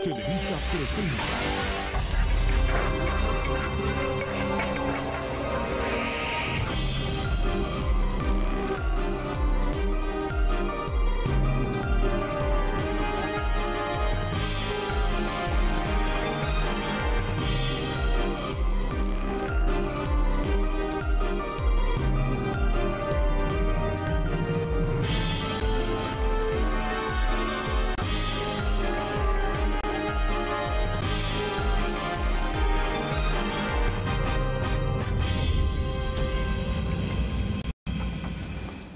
Televisa presenta.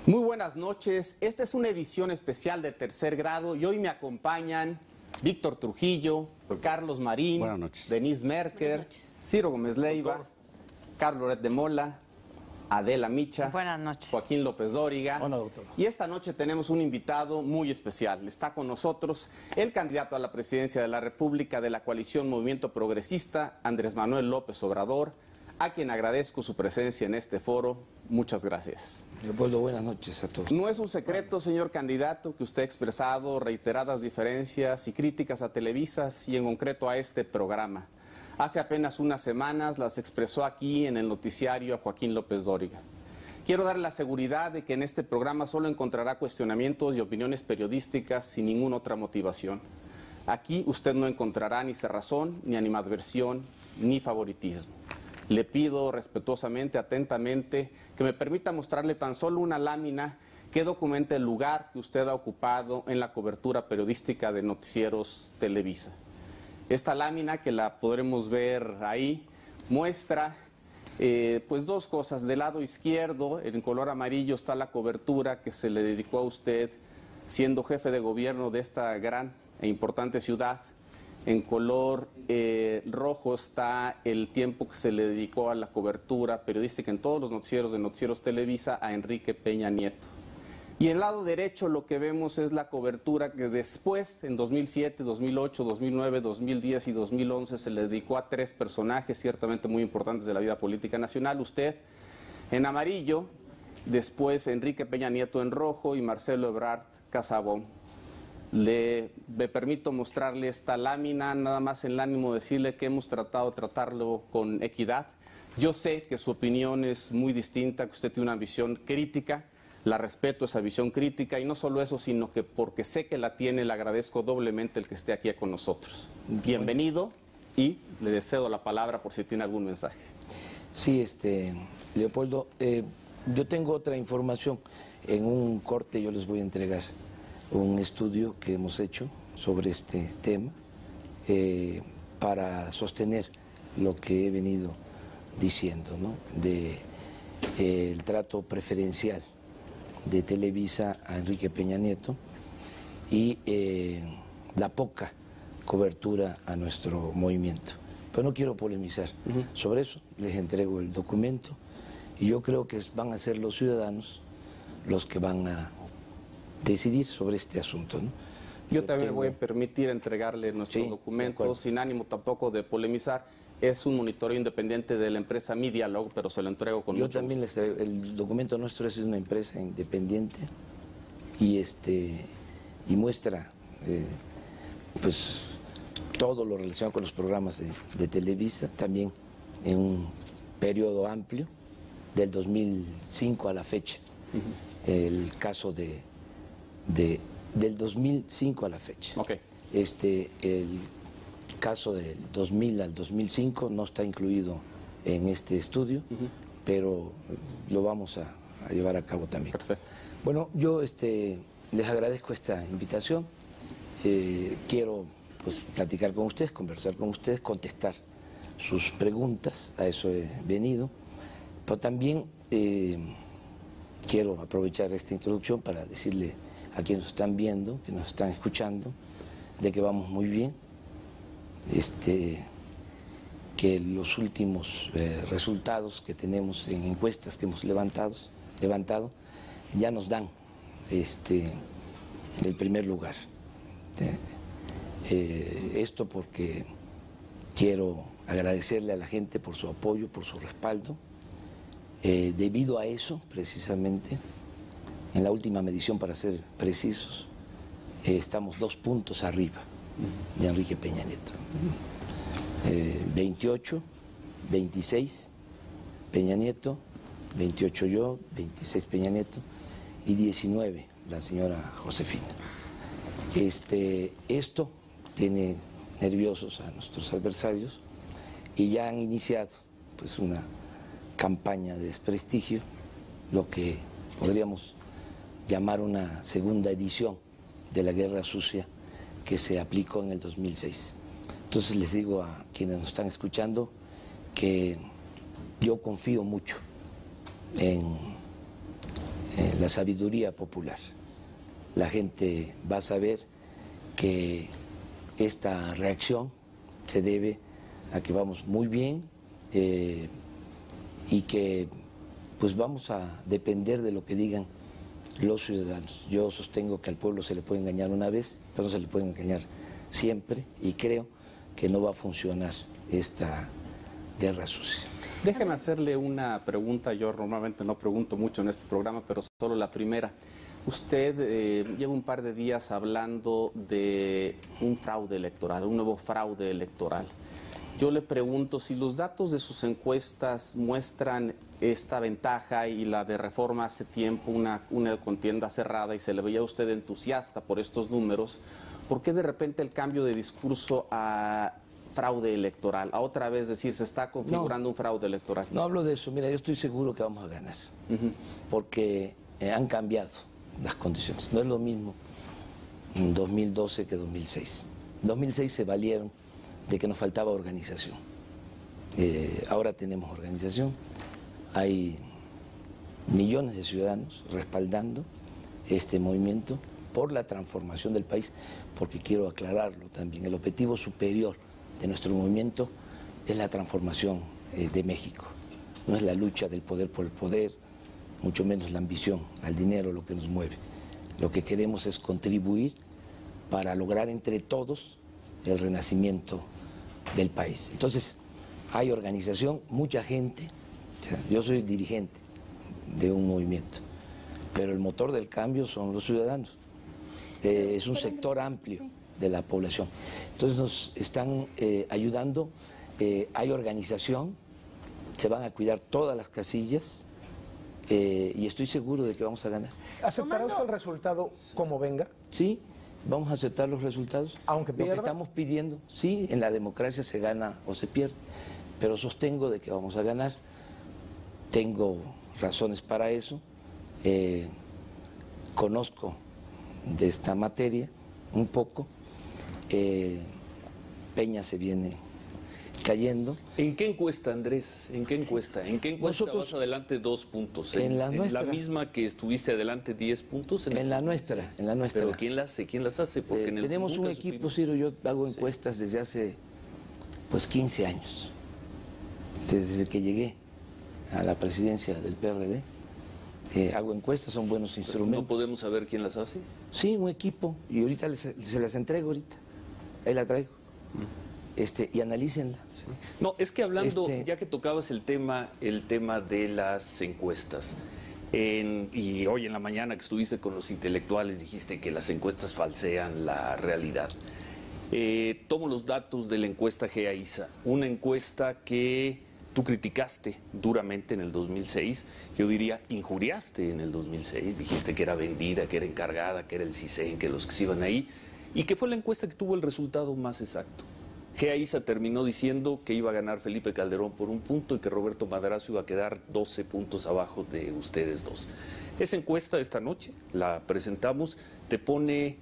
Muy buenas noches, esta es una edición especial de Tercer Grado y hoy me acompañan Víctor Trujillo, Carlos Marín, Denise Merker, Ciro Gómez Leiva, Carlos Loret de Mola, Adela Micha, buenas noches, Joaquín López Dóriga. Hola, doctor. Y esta noche tenemos un invitado muy especial. Está con nosotros el candidato a la presidencia de la República de la coalición Movimiento Progresista, Andrés Manuel López Obrador, a quien agradezco su presencia en este foro. Muchas gracias. Leopoldo, buenas noches a todos. No es un secreto, señor candidato, que usted ha expresado reiteradas diferencias y críticas a Televisa y en concreto a este programa. Hace apenas unas semanas las expresó aquí en el noticiario a Joaquín López Dóriga. Quiero darle la seguridad de que en este programa solo encontrará cuestionamientos y opiniones periodísticas sin ninguna otra motivación. Aquí usted no encontrará ni cerrazón, ni animadversión, ni favoritismo. Le pido respetuosamente, atentamente, que me permita mostrarle tan solo una lámina que documente el lugar que usted ha ocupado en la cobertura periodística de Noticieros Televisa. Esta lámina, que la podremos ver ahí, muestra pues dos cosas. Del lado izquierdo, en color amarillo, está la cobertura que se le dedicó a usted siendo jefe de gobierno de esta gran e importante ciudad. En color rojo está el tiempo que se le dedicó a la cobertura periodística en todos los noticieros de Noticieros Televisa a Enrique Peña Nieto. Y en el lado derecho lo que vemos es la cobertura que después, en 2007, 2008, 2009, 2010 y 2011, se le dedicó a tres personajes ciertamente muy importantes de la vida política nacional. Usted en amarillo, después Enrique Peña Nieto en rojo y Marcelo Ebrard Casabón. Me permito mostrarle esta lámina, nada más en el ánimo de decirle que hemos tratado de tratarlo con equidad. Yo sé que su opinión es muy distinta, que usted tiene una visión crítica, la respeto esa visión crítica, y no solo eso, sino que porque sé que la tiene, le agradezco doblemente el que esté aquí con nosotros. Bienvenido y le cedo la palabra por si tiene algún mensaje. Sí, Leopoldo, yo tengo otra información. En un corte yo les voy a entregar un estudio que hemos hecho sobre este tema para sostener lo que he venido diciendo, ¿no? El trato preferencial de Televisa a Enrique Peña Nieto y la poca cobertura a nuestro movimiento. Pero no quiero polemizar sobre eso, les entrego el documento y yo creo que van a ser los ciudadanos los que van a decidir sobre este asunto, ¿no? Yo también voy a permitir entregarle nuestro documento sin ánimo tampoco de polemizar. Es un monitoreo independiente de la empresa Medialog, pero se lo entrego con mucho gusto. Yo también les traigo, el documento nuestro es una empresa independiente y muestra pues todo lo relacionado con los programas de Televisa, también en un periodo amplio, del 2005 a la fecha. El caso del 2005 a la fecha. Okay. El caso del 2000 al 2005 no está incluido en este estudio, pero lo vamos a llevar a cabo también. Perfecto. Bueno, yo les agradezco esta invitación. Quiero pues platicar con ustedes, conversar con ustedes, contestar sus preguntas, a eso he venido, pero también quiero aprovechar esta introducción para decirle a quienes nos están viendo, que nos están escuchando, de que vamos muy bien, que los últimos resultados que tenemos en encuestas que hemos levantado ya nos dan el primer lugar. Esto porque quiero agradecerle a la gente por su apoyo, por su respaldo. Debido a eso, precisamente, en la última medición, para ser precisos, estamos 2 puntos arriba de Enrique Peña Nieto. 28, 26 Peña Nieto, 28 yo, 26 Peña Nieto y 19 la señora Josefina. Esto tiene nerviosos a nuestros adversarios y ya han iniciado pues una campaña de desprestigio, lo que podríamos llamar una segunda edición de la guerra sucia que se aplicó en el 2006. Entonces les digo a quienes nos están escuchando que yo confío mucho en la sabiduría popular. La gente va a saber que esta reacción se debe a que vamos muy bien y que pues vamos a depender de lo que digan los ciudadanos. Yo sostengo que al pueblo se le puede engañar una vez, pero no se le puede engañar siempre, y creo que no va a funcionar esta guerra sucia. Déjeme hacerle una pregunta. Yo normalmente no pregunto mucho en este programa, pero solo la primera. Usted lleva un par de días hablando de un fraude electoral, un nuevo fraude electoral. Yo le pregunto si los datos de sus encuestas muestran esta ventaja y la de Reforma hace tiempo, una contienda cerrada, y se le veía a usted entusiasta por estos números, ¿por qué de repente el cambio de discurso a fraude electoral? A otra vez decir, se está configurando un fraude electoral. No hablo de eso. Mira, yo estoy seguro que vamos a ganar, porque han cambiado las condiciones. No es lo mismo en 2012 que 2006. En 2006 se valieron de que nos faltaba organización. Ahora tenemos organización. Hay millones de ciudadanos respaldando este movimiento por la transformación del país, porque quiero aclararlo también, el objetivo superior de nuestro movimiento es la transformación de México. No es la lucha del poder por el poder, mucho menos la ambición al dinero lo que nos mueve. Lo que queremos es contribuir para lograr entre todos el renacimiento del país. Entonces, hay organización, mucha gente. O sea, yo soy dirigente de un movimiento, pero el motor del cambio son los ciudadanos. Es un sector amplio de la población. Entonces nos están ayudando, hay organización, se van a cuidar todas las casillas y estoy seguro de que vamos a ganar. ¿Aceptará usted el resultado como venga? Sí, vamos a aceptar los resultados. Aunque pierda. Lo que estamos pidiendo, sí, en la democracia se gana o se pierde, pero sostengo de que vamos a ganar. Tengo razones para eso, conozco de esta materia un poco. Peña se viene cayendo. ¿En qué encuesta, Andrés? ¿En qué encuesta? ¿En qué encuesta vas adelante 2 puntos? En la nuestra. ¿En la misma que estuviste adelante 10 puntos? En la nuestra, en la nuestra. ¿Pero quién las hace? ¿Quién las hace? Porque tenemos un equipo, Ciro, yo hago encuestas desde hace pues 15 años, desde que llegué a la presidencia del PRD. Hago encuestas, son buenos instrumentos. ¿No podemos saber quién las hace? Sí, un equipo, y ahorita se las entrego ahorita, ahí la traigo. Y analícenla. Sí. No, es que hablando, ya que tocabas el tema de las encuestas, y hoy en la mañana que estuviste con los intelectuales dijiste que las encuestas falsean la realidad. Tomo los datos de la encuesta GEA-ISA, una encuesta que tú criticaste duramente en el 2006, yo diría injuriaste en el 2006, dijiste que era vendida, que era encargada, que era el CISEN, que los que se iban ahí, y que fue la encuesta que tuvo el resultado más exacto. GEA-ISA terminó diciendo que iba a ganar Felipe Calderón por 1 punto y que Roberto Madrazo iba a quedar 12 puntos abajo de ustedes dos. Esa encuesta esta noche la presentamos, te pone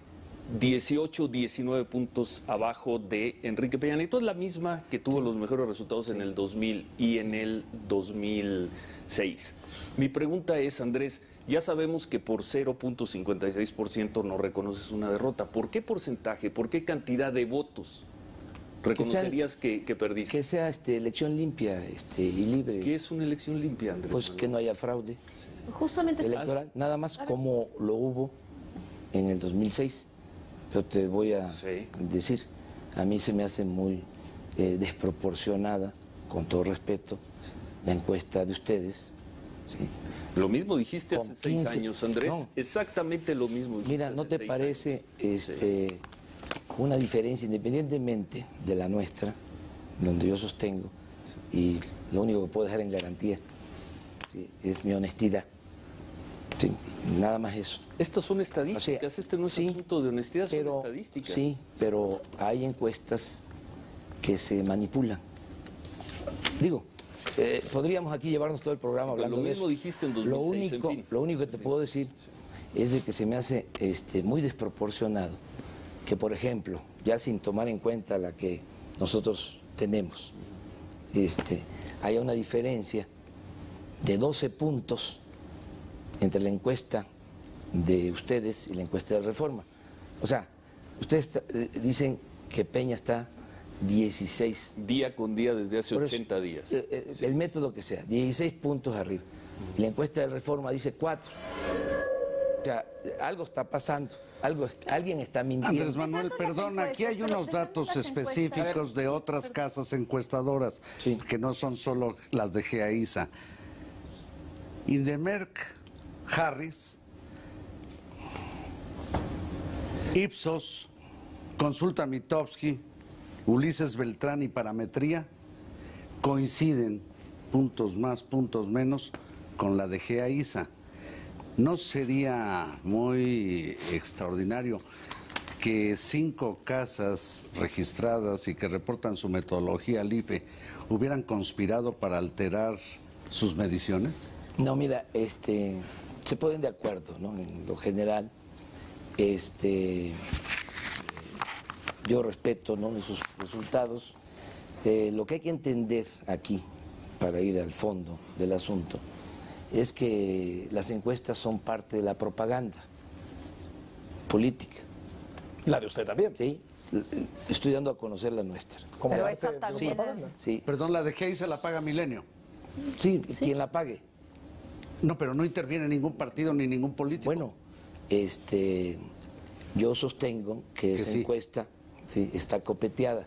18, 19 puntos abajo de Enrique Peña Nieto. Es la misma que tuvo los mejores resultados en el 2000 y en el 2006. Mi pregunta es, Andrés, ya sabemos que por 0.56% no reconoces una derrota. ¿Por qué porcentaje? ¿Por qué cantidad de votos reconocerías que perdiste? Que sea elección limpia y libre. ¿Qué es una elección limpia, Andrés? Pues que no haya fraude justamente electoral, nada más como lo hubo en el 2006. Pero te voy a decir, a mí se me hace muy desproporcionada, con todo respeto, la encuesta de ustedes. ¿Sí? Lo mismo dijiste hace 6 años, Andrés. No. Exactamente lo mismo dijiste. Mira, ¿no te parece una diferencia, independientemente de la nuestra, donde yo sostengo, y lo único que puedo dejar en garantía, ¿sí?, es mi honestidad. Sí, nada más eso. Estas son estadísticas, O sea, este no es sí, asunto de honestidad, pero, son estadísticas. Sí, pero hay encuestas que se manipulan. Digo, podríamos aquí llevarnos todo el programa hablando de eso. Lo mismo dijiste en 2006, en fin. Lo único que te puedo decir es de que se me hace muy desproporcionado que, por ejemplo, ya sin tomar en cuenta la que nosotros tenemos, haya una diferencia de 12 puntos entre la encuesta de ustedes y la encuesta de Reforma. O sea, ustedes dicen que Peña está 16. Día con día desde hace 80 días. El método que sea, 16 puntos arriba. Y la encuesta de Reforma dice 4. O sea, algo está pasando, alguien está mintiendo. Andrés Manuel, perdón, aquí hay unos datos específicos de otras casas encuestadoras, sí, que no son solo las de GEAISA. Indemerc, Harris, Ipsos, Consulta Mitofsky, Ulises Beltrán y Parametría coinciden, puntos más, puntos menos, con la de GEAISA. ¿No sería muy extraordinario que 5 casas registradas y que reportan su metodología al IFE hubieran conspirado para alterar sus mediciones? No, mira, se ponen de acuerdo, ¿no? En lo general, yo respeto, ¿no?, esos resultados. Lo que hay que entender aquí, para ir al fondo del asunto, es que las encuestas son parte de la propaganda política. La de usted también. Sí, estoy dando a conocer la nuestra. Como Pero parte eso de también su propaganda. Sí, Perdón, la de GEAISA la paga Milenio. sí, quien la pague. No, pero no interviene ningún partido ni ningún político. Bueno, yo sostengo que esa sí, encuesta, sí, está copeteada.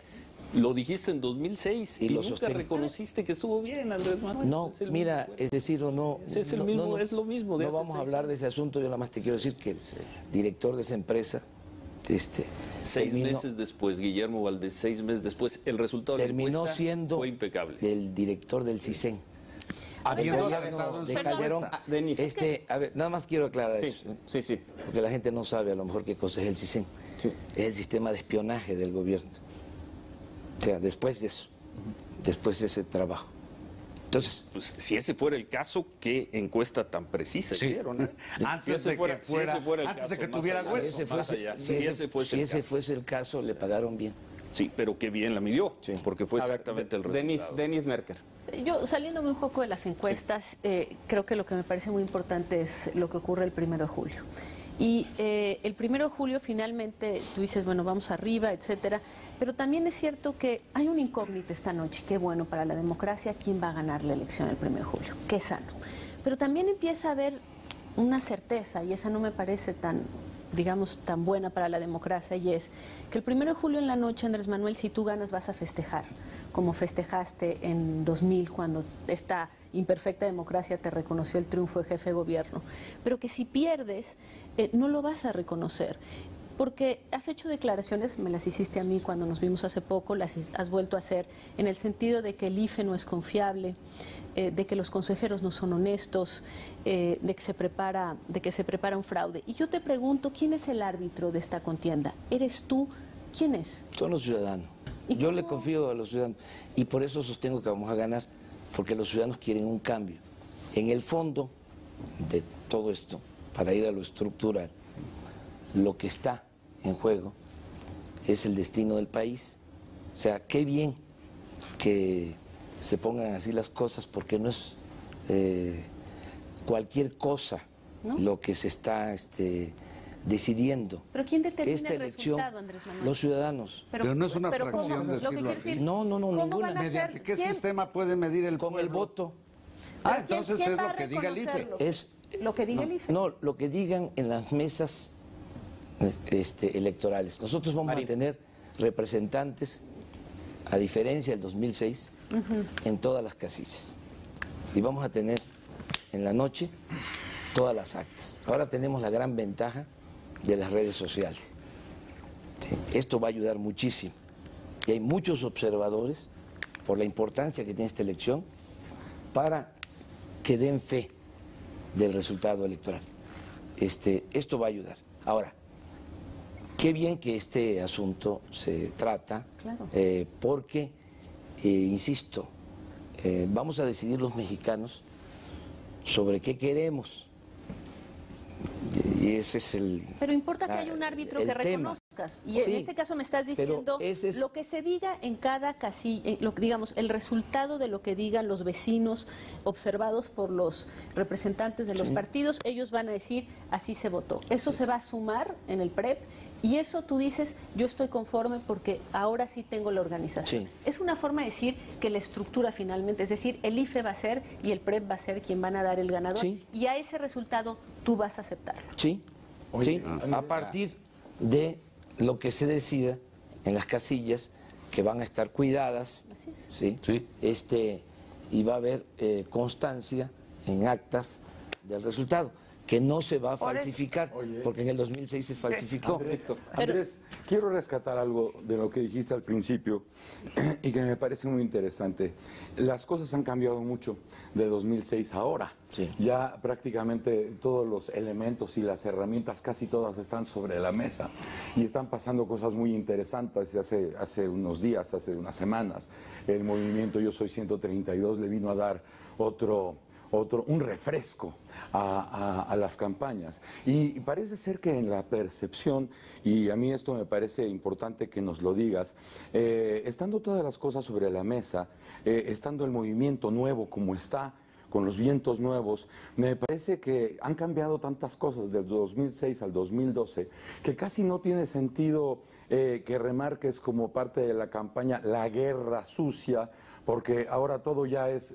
Lo dijiste en 2006 Y y lo nunca sostengo. reconociste que estuvo bien, Andrés Manuel. No, Es el mira, mismo. es decir, o no... Es el no, mismo, no, es lo mismo de No hace vamos a 6 hablar años. de ese asunto, yo nada más te quiero decir que el director de esa empresa... 6 meses después, Guillermo Valdés, 6 meses después, el resultado de la terminó encuesta siendo fue impecable. el director del CISEN. Habiendo El aceptado gobierno en de su Calderón. encuesta. Denis. A ver, nada más quiero aclarar Sí, eso, sí, sí. porque la gente no sabe a lo mejor qué cosa es el CISEN. Sí. Es el sistema de espionaje del gobierno. O sea, después de eso, después de ese trabajo. Entonces, Pues, si ese fuera el caso, ¿qué encuesta tan precisa Sí. hicieron? Antes Si de ese fuera- que si fuera, ese fuera el antes caso, de que más tuviera allá. si hueso. ese más fuese, allá. si Si ese- ese fuese si el ese caso. fuese el caso, le pagaron bien. Sí, pero qué bien la midió, Sí. porque fue A ver, exactamente el resultado. Denis Merker. Yo, saliéndome un poco de las encuestas, creo que lo que me parece muy importante es lo que ocurre el 1 de julio. Y el 1 de julio finalmente tú dices, bueno, vamos arriba, etcétera, pero también es cierto que hay una incógnita esta noche, qué bueno para la democracia, quién va a ganar la elección el 1 de julio, qué sano. Pero también empieza a haber una certeza, y esa no me parece tan, digamos, tan buena para la democracia, y es que el 1 de julio en la noche, Andrés Manuel, si tú ganas vas a festejar, como festejaste en 2000 cuando esta imperfecta democracia te reconoció el triunfo de jefe de gobierno, pero que si pierdes no lo vas a reconocer. Porque has hecho declaraciones, me las hiciste a mí cuando nos vimos hace poco, las has vuelto a hacer, en el sentido de que el IFE no es confiable, de que los consejeros no son honestos, de que se prepara un fraude. Y yo te pregunto, ¿quién es el árbitro de esta contienda? ¿Eres tú? ¿Quién es? Son los ciudadanos. ¿Y Yo cómo? le confío a los ciudadanos. Y por eso sostengo que vamos a ganar, porque los ciudadanos quieren un cambio. En el fondo de todo esto, para ir a lo estructural, lo que está en juego es el destino del país. O sea, qué bien que se pongan así las cosas, porque no es cualquier cosa, ¿no?, lo que se está decidiendo. ¿Pero quién determina Esta el elección, resultado, Andrés Manuel? los ciudadanos. Pero no es una ¿cómo? fracción Lo que decirlo quiero así. decir, No, ¿cómo ninguna. van a ¿Mediante hacer? qué ¿Quién? sistema puede medir el Con pueblo? el voto. Ah, ¿Quién- entonces quién es va lo a que diga el IFE. reconocerlo? Es Lo que diga el IFE. No, lo que digan en las mesas electorales. Nosotros vamos Marín. a tener representantes, a diferencia del 2006, en todas las casillas. Y vamos a tener en la noche todas las actas. Ahora tenemos la gran ventaja de las redes sociales. ¿sí? Esto va a ayudar muchísimo. Y hay muchos observadores, por la importancia que tiene esta elección, para que den fe del resultado electoral. Esto va a ayudar. Ahora, qué bien que este asunto se trata, claro. Porque, insisto, vamos a decidir los mexicanos sobre qué queremos. Y ese es el... Pero importa que haya un árbitro que reconozcas. Y sí, en este caso me estás diciendo lo que se diga en cada casilla, digamos, el resultado de lo que digan los vecinos observados por los representantes de los partidos, ellos van a decir, así se votó. Eso se va a sumar en el PREP. Y eso tú dices, yo estoy conforme porque ahora sí tengo la organización. Sí. Es una forma de decir que la estructura finalmente, es decir, el IFE va a ser y el PREP va a ser quien van a dar el ganador. Sí. Y a ese resultado tú vas a aceptarlo. Sí, sí, a partir de lo que se decida en las casillas que van a estar cuidadas. Así es. ¿Sí? Sí. Y va a haber constancia en actas del resultado, que no se va a falsificar, porque en el 2006 se falsificó. Andrés, quiero rescatar algo de lo que dijiste al principio y que me parece muy interesante. Las cosas han cambiado mucho de 2006 a ahora. Sí. Ya prácticamente todos los elementos y las herramientas, casi todas, están sobre la mesa y están pasando cosas muy interesantes. Hace unos días, hace unas semanas, el movimiento Yo Soy 132 le vino a dar un refresco a las campañas. Y parece ser que en la percepción, y a mí esto me parece importante que nos lo digas, estando todas las cosas sobre la mesa, estando el movimiento nuevo como está, con los vientos nuevos, me parece que han cambiado tantas cosas del 2006 al 2012 que casi no tiene sentido que remarques como parte de la campaña la guerra sucia, porque ahora todo ya es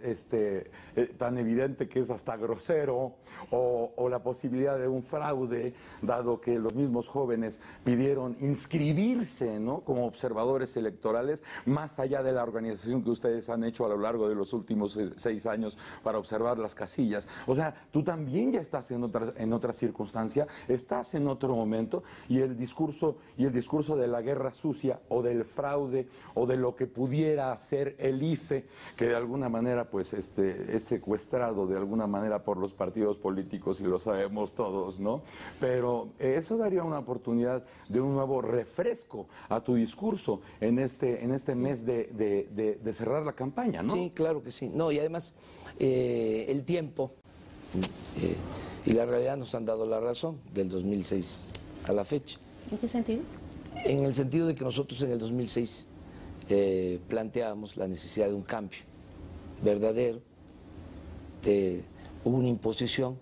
tan evidente que es hasta grosero, o la posibilidad de un fraude, dado que los mismos jóvenes pidieron inscribirse, ¿no?, como observadores electorales, más allá de la organización que ustedes han hecho a lo largo de los últimos 6 años para observar las casillas. O sea, tú también ya estás en otra circunstancia, estás en otro momento, y el discurso de la guerra sucia, o del fraude, o de lo que pudiera hacer el IFE, que de alguna manera pues es secuestrado de alguna manera por los partidos políticos, y lo sabemos todos, ¿no? Pero eso daría una oportunidad de un nuevo refresco a tu discurso en este mes de cerrar la campaña, ¿no? Sí, claro que sí. No, y además el tiempo y la realidad nos han dado la razón del 2006 a la fecha. ¿En qué sentido? En el sentido de que nosotros en el 2006 planteábamos la necesidad de un cambio verdadero, hubo una imposición,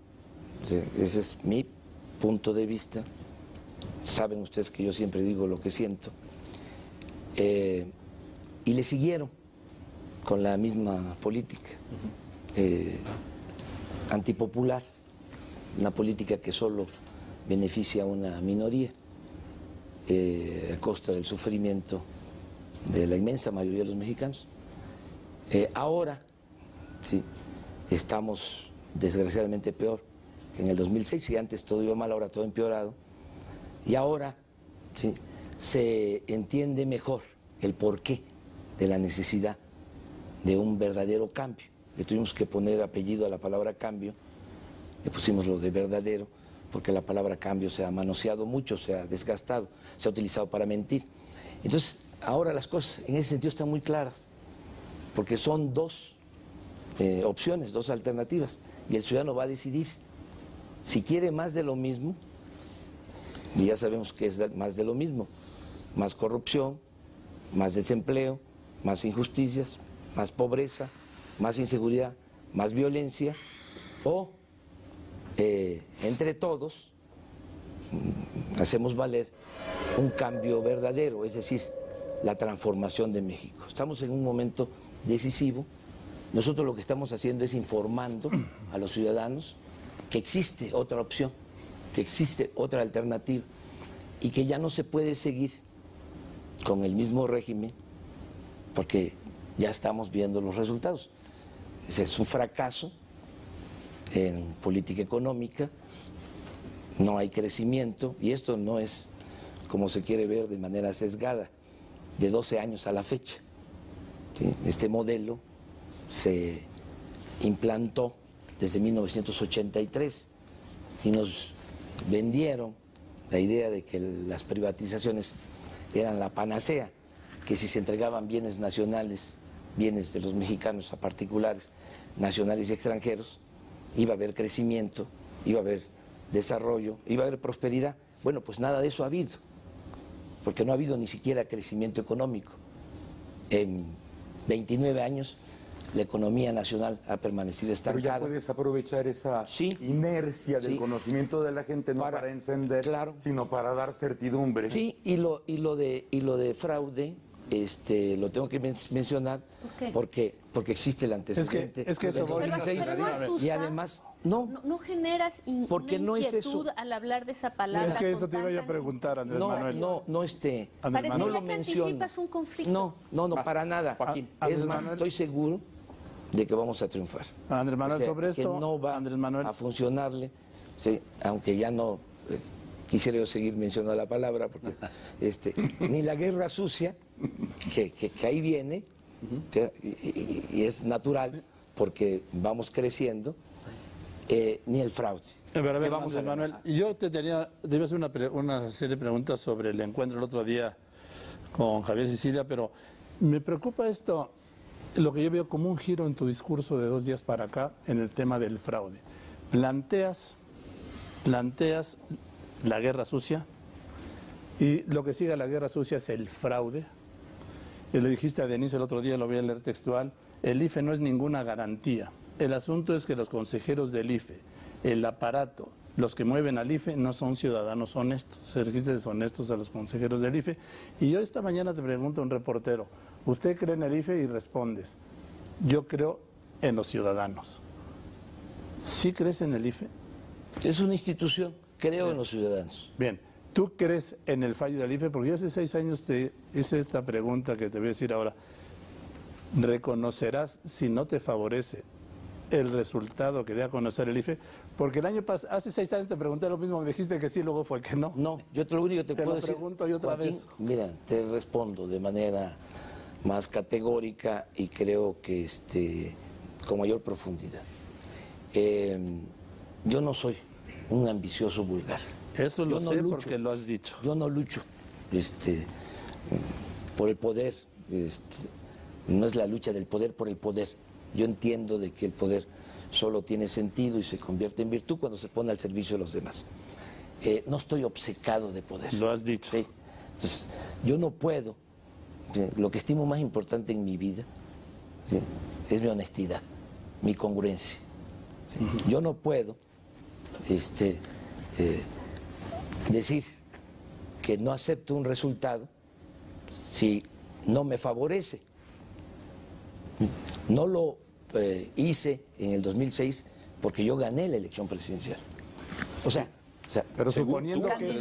ese es mi punto de vista, saben ustedes que yo siempre digo lo que siento, y le siguieron con la misma política, antipopular, una política que solo beneficia a una minoría a costa del sufrimiento de la inmensa mayoría de los mexicanos. Ahora, sí, estamos desgraciadamente peor que en el 2006, si antes todo iba mal, ahora todo empeorado, y ahora sí, se entiende mejor el porqué de la necesidad de un verdadero cambio. Le tuvimos que poner apellido a la palabra cambio, le pusimos lo de verdadero, porque la palabra cambio se ha manoseado mucho, se ha desgastado, se ha utilizado para mentir. Entonces, ahora las cosas en ese sentido están muy claras, porque son dos opciones, dos alternativas, y el ciudadano va a decidir si quiere más de lo mismo, y ya sabemos que es más de lo mismo, más corrupción, más desempleo, más injusticias, más pobreza, más inseguridad, más violencia, o entre todos hacemos valer un cambio verdadero, es decir, la transformación de México. Estamos en un momento decisivo. Nosotros lo que estamos haciendo es informando a los ciudadanos que existe otra opción, que existe otra alternativa, y que ya no se puede seguir con el mismo régimen, porque ya estamos viendo los resultados. Es un fracaso en política económica, no hay crecimiento, y esto no es como se quiere ver de manera sesgada, de 12 años a la fecha. ¿Sí? Este modelo se implantó desde 1983 y nos vendieron la idea de que las privatizaciones eran la panacea, que si se entregaban bienes nacionales, bienes de los mexicanos a particulares, nacionales y extranjeros, iba a haber crecimiento, iba a haber desarrollo, iba a haber prosperidad. Bueno, pues nada de eso ha habido, porque no ha habido ni siquiera crecimiento económico. En 29 años la economía nacional ha permanecido estancada. Pero ya puedes aprovechar esa inercia del conocimiento de la gente, no para encender, sino para dar certidumbre. Sí, y lo de fraude, lo tengo que mencionar porque existe el antecedente. Es que eso voy a decir. Y además, no generas porque una no es inquietud eso. al hablar de esa palabra. Es que eso te iba yo a preguntar, Andrés Manuel. No lo menciono. Un conflicto. No, para nada. Joaquín. Es más, estoy seguro de que vamos a triunfar. Andrés Manuel, O sea, sobre esto, que no va Andrés Manuel, a funcionarle, sí, aunque ya no quisiera yo seguir mencionando la palabra, porque ni la guerra sucia, que ahí viene, o sea, y es natural, porque vamos creciendo, ni el fraude. Pero a ver, vamos Andrés Manuel, yo te iba a hacer una serie de preguntas sobre el encuentro el otro día con Javier Sicilia, pero me preocupa esto, lo que yo veo como un giro en tu discurso de 2 días para acá en el tema del fraude. Planteas la guerra sucia y lo que sigue a la guerra sucia es el fraude. Y lo dijiste a Denise el otro día, lo voy a leer textual, el IFE no es ninguna garantía. El asunto es que los consejeros del IFE, el aparato, los que mueven al IFE no son ciudadanos honestos, se registra deshonestos a los consejeros del IFE. Y yo esta mañana te pregunto a un reportero, ¿usted cree en el IFE? Y respondes, yo creo en los ciudadanos. ¿Sí crees en el IFE? Es una institución, creo en los ciudadanos. Bien, ¿tú crees en el fallo del IFE? Porque yo hace 6 años te hice esta pregunta que te voy a decir ahora. ¿Reconocerás si no te favorece el resultado que dé a conocer el IFE? Porque el año pasado, hace 6 años te pregunté lo mismo, me dijiste que sí, luego fue que no. No, yo lo único que te puedo decir, pregunto yo otra Joaquín, vez. Mira, te respondo de manera más categórica y creo que con mayor profundidad. Yo no soy un ambicioso vulgar. Eso lo sé lucho, porque lo has dicho. Yo no lucho por el poder. No es la lucha del poder por el poder. Yo entiendo de que el poder solo tiene sentido y se convierte en virtud cuando se pone al servicio de los demás. No estoy obcecado de poder. Lo has dicho. ¿Sí? Entonces, yo no puedo. Lo que estimo más importante en mi vida, ¿sí?, es mi honestidad, mi congruencia. ¿Sí? Yo no puedo decir que no acepto un resultado si no me favorece. No lo hice en el 2006 porque yo gané la elección presidencial. O sea, pero suponiendo que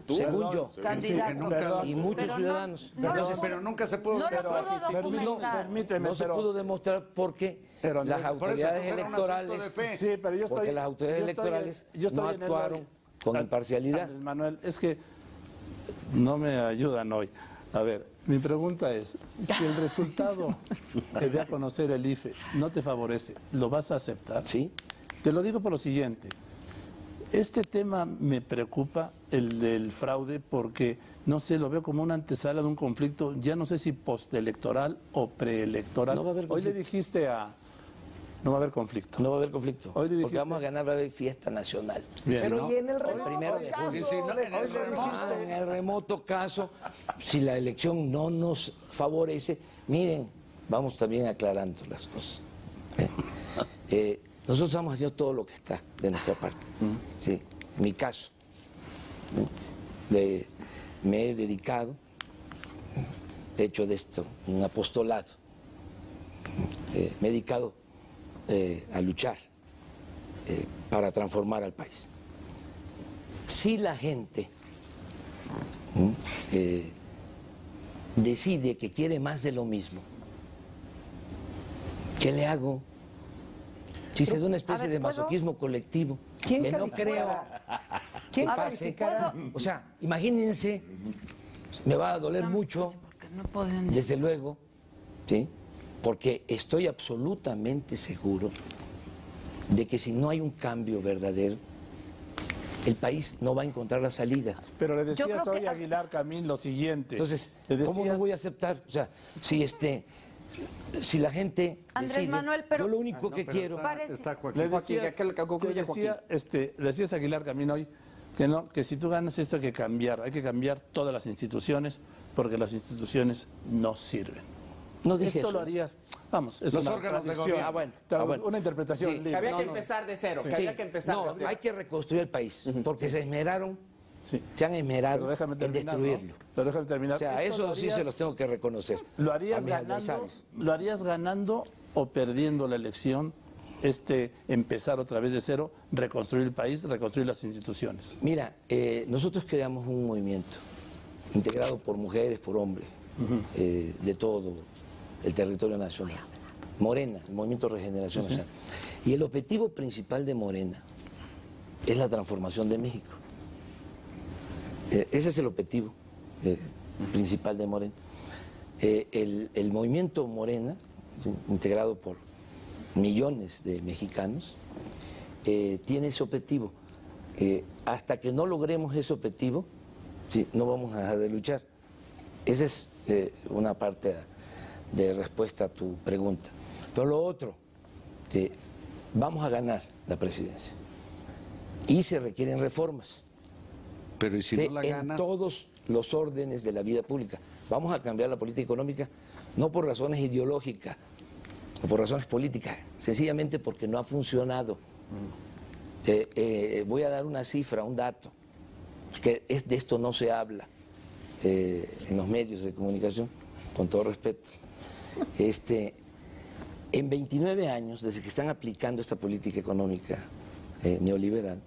según yo, candidato, y muchos ciudadanos. Pero nunca se pudo No se pudo demostrar porque las autoridades electorales, porque las autoridades electorales no actuaron con imparcialidad. Manuel, es que no me ayudan hoy. A ver, mi pregunta es, si el resultado que dé a conocer el IFE no te favorece, ¿lo vas a aceptar? Sí. Te lo digo por lo siguiente. Este tema me preocupa, el del fraude, porque, no sé, lo veo como una antesala de un conflicto, ya no sé si postelectoral o preelectoral. No va a haber conflicto. Hoy le dijiste a... No va a a haber conflicto. No va a haber conflicto. Hoy porque vamos a ganar, va a haber fiesta nacional. Bien, pero ¿no? y en el remoto caso, si la elección no nos favorece, miren, vamos también aclarando las cosas. Nosotros estamos haciendo todo lo que está de nuestra parte. ¿Sí? Mi caso, me he dedicado, he hecho de esto un apostolado, me he dedicado a luchar para transformar al país. Si la gente decide que quiere más de lo mismo, ¿qué le hago? Si se da una especie de masoquismo colectivo, que no creo, que pase. O sea, imagínense, me va a doler mucho, desde luego, ¿sí? Porque estoy absolutamente seguro de que si no hay un cambio verdadero, el país no va a encontrar la salida. Pero le decías hoy a Aguilar Camín lo siguiente. Entonces, ¿cómo no voy a aceptar? O sea, si la gente Andrés decide, Manuel, pero... yo lo único que quiero... Le decías a Aguilar Camín hoy que si tú ganas esto hay que cambiar todas las instituciones, porque las instituciones no sirven. No dije esto eso. lo harías, vamos, es Los una órganos de contradicción. gobierno. Una interpretación Sí. libre. Que había que empezar de cero, que había que empezar de cero. Hay que reconstruir el país, porque se esmeraron, Sí. se han esmerado Pero déjame en terminar, destruirlo. ¿no? Pero déjame terminar. O sea, Esto eso sí se los tengo que reconocer. ¿Lo a harías mis ganando, adversarios. ¿Lo harías ganando o perdiendo la elección? Empezar otra vez de cero, reconstruir el país, reconstruir las instituciones. Mira, nosotros creamos un movimiento integrado por mujeres, por hombres, de todo el territorio nacional. Morena, el Movimiento de Regeneración Nacional. Y el objetivo principal de Morena es la transformación de México. Ese es el objetivo principal de Morena. El movimiento Morena, ¿sí?, integrado por millones de mexicanos, tiene ese objetivo. Hasta que no logremos ese objetivo, sí, no vamos a dejar de luchar. Esa es una parte de respuesta a tu pregunta. Pero lo otro, vamos a ganar la presidencia y se requieren reformas. Pero ¿y si no la ganas? En todos los órdenes de la vida pública. Vamos a cambiar la política económica, no por razones ideológicas o por razones políticas, sencillamente porque no ha funcionado. Voy a dar una cifra, un dato, que de esto no se habla en los medios de comunicación, con todo respeto. En 29 años, desde que están aplicando esta política económica neoliberal,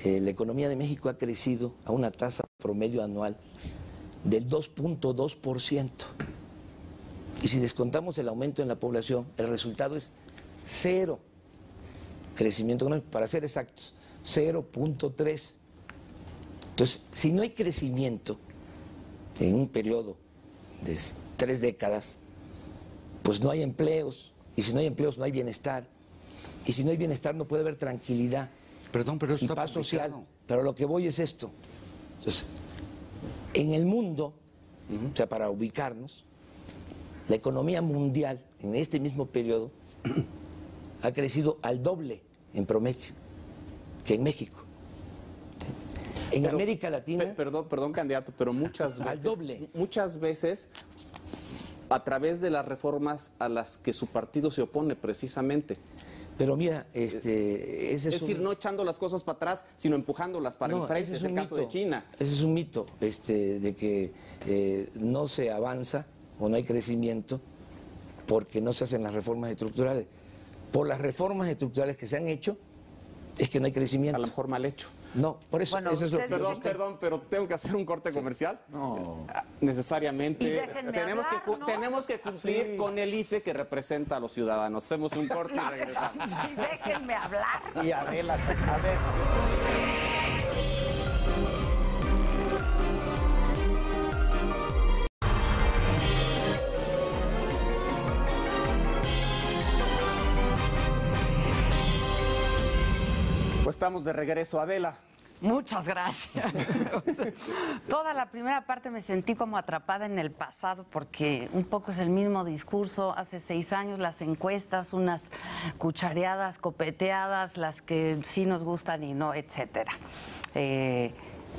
la economía de México ha crecido a una tasa promedio anual del 2.2%. Y si descontamos el aumento en la población, el resultado es cero crecimiento económico, para ser exactos, 0.3. Entonces, si no hay crecimiento en un periodo de 3 décadas, pues no hay empleos, y si no hay empleos no hay bienestar, y si no hay bienestar no puede haber tranquilidad. Perdón, pero eso y está paz social. publicado. Pero lo que voy es esto. Entonces, en el mundo, o sea, para ubicarnos, la economía mundial en este mismo periodo ha crecido al doble en promedio que en México. En América Latina... Perdón, candidato, pero muchas veces... Al doble. Muchas veces, a través de las reformas a las que su partido se opone precisamente. Pero mira, ese es decir, no echando las cosas para atrás, sino empujándolas para enfrente. Es el caso de China. Ese es un mito, de que no se avanza o no hay crecimiento porque no se hacen las reformas estructurales. Por las reformas estructurales que se han hecho, es que no hay crecimiento. A lo mejor mal hecho. No, por eso, Bueno, eso es lo que... Perdón, pero tengo que hacer un corte comercial. No. Necesariamente. Y déjenme hablar, ¿no? Tenemos que cumplir con el IFE que representa a los ciudadanos. Hacemos un corte y regresamos. Y déjenme hablar. Y a ver. Pues estamos de regreso, Adela. Muchas gracias. Toda la primera parte me sentí como atrapada en el pasado porque un poco es el mismo discurso. Hace 6 años las encuestas, unas cuchareadas, copeteadas, las que sí nos gustan y no, etcétera.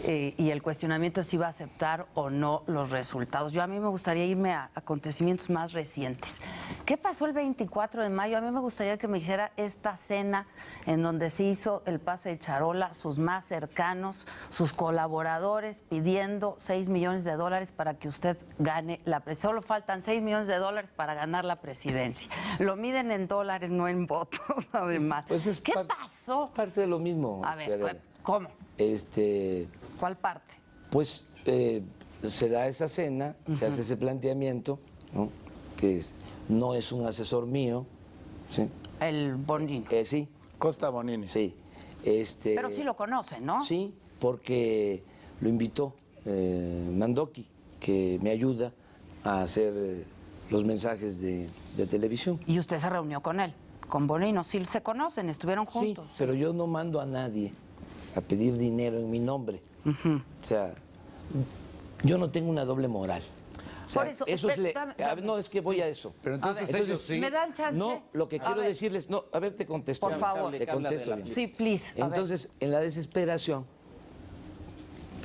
Y el cuestionamiento es si va a aceptar o no los resultados. A mí me gustaría irme a acontecimientos más recientes. ¿Qué pasó el 24 de mayo? A mí me gustaría que me dijera esta cena en donde se hizo el pase de charola, sus más cercanos, sus colaboradores pidiendo $6 millones para que usted gane la presidencia. Solo faltan $6 millones para ganar la presidencia. Lo miden en dólares, no en votos, además. Pues ¿Qué pasó? Es parte de lo mismo. A ver, ¿cómo? ¿Cuál parte? Pues se da esa cena, se hace ese planteamiento, ¿no? Que no es un asesor mío, ¿sí? El Bonini. Sí. Costa Bonini. Sí. Pero sí lo conocen, ¿no? Sí, porque lo invitó Mandoki, que me ayuda a hacer los mensajes de televisión. ¿Y usted se reunió con él? Con Bonino, sí se conocen, estuvieron juntos. Sí, pero yo no mando a nadie a pedir dinero en mi nombre. O sea, yo no tengo una doble moral. O sea, por eso, no, es que voy a eso. Pero entonces, ellos sí. ¿Me dan chance? No, lo que quiero decirles, no, a ver, te contesto. Por favor. Te contesto bien. Sí, please. Entonces, en la desesperación,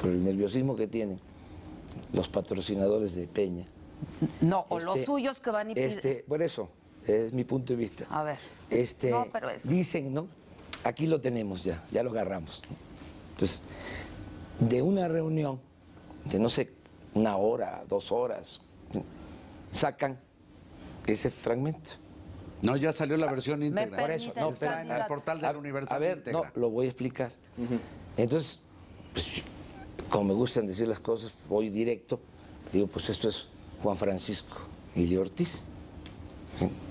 por el nerviosismo que tienen los patrocinadores de Peña. No, o los suyos que van y piden. Por eso, es mi punto de vista. A ver. No, pero dicen, ¿no? Aquí lo tenemos ya lo agarramos. Entonces, de una reunión, de no sé, 1 hora, 2 horas, sacan ese fragmento. No, ya salió la versión íntegra. Por eso, no, está en el portal del Universal. A ver, íntegra. no, lo voy a explicar. Entonces, pues, como me gustan decir las cosas, voy directo. Digo, pues esto es Juan Francisco Ili Ortiz.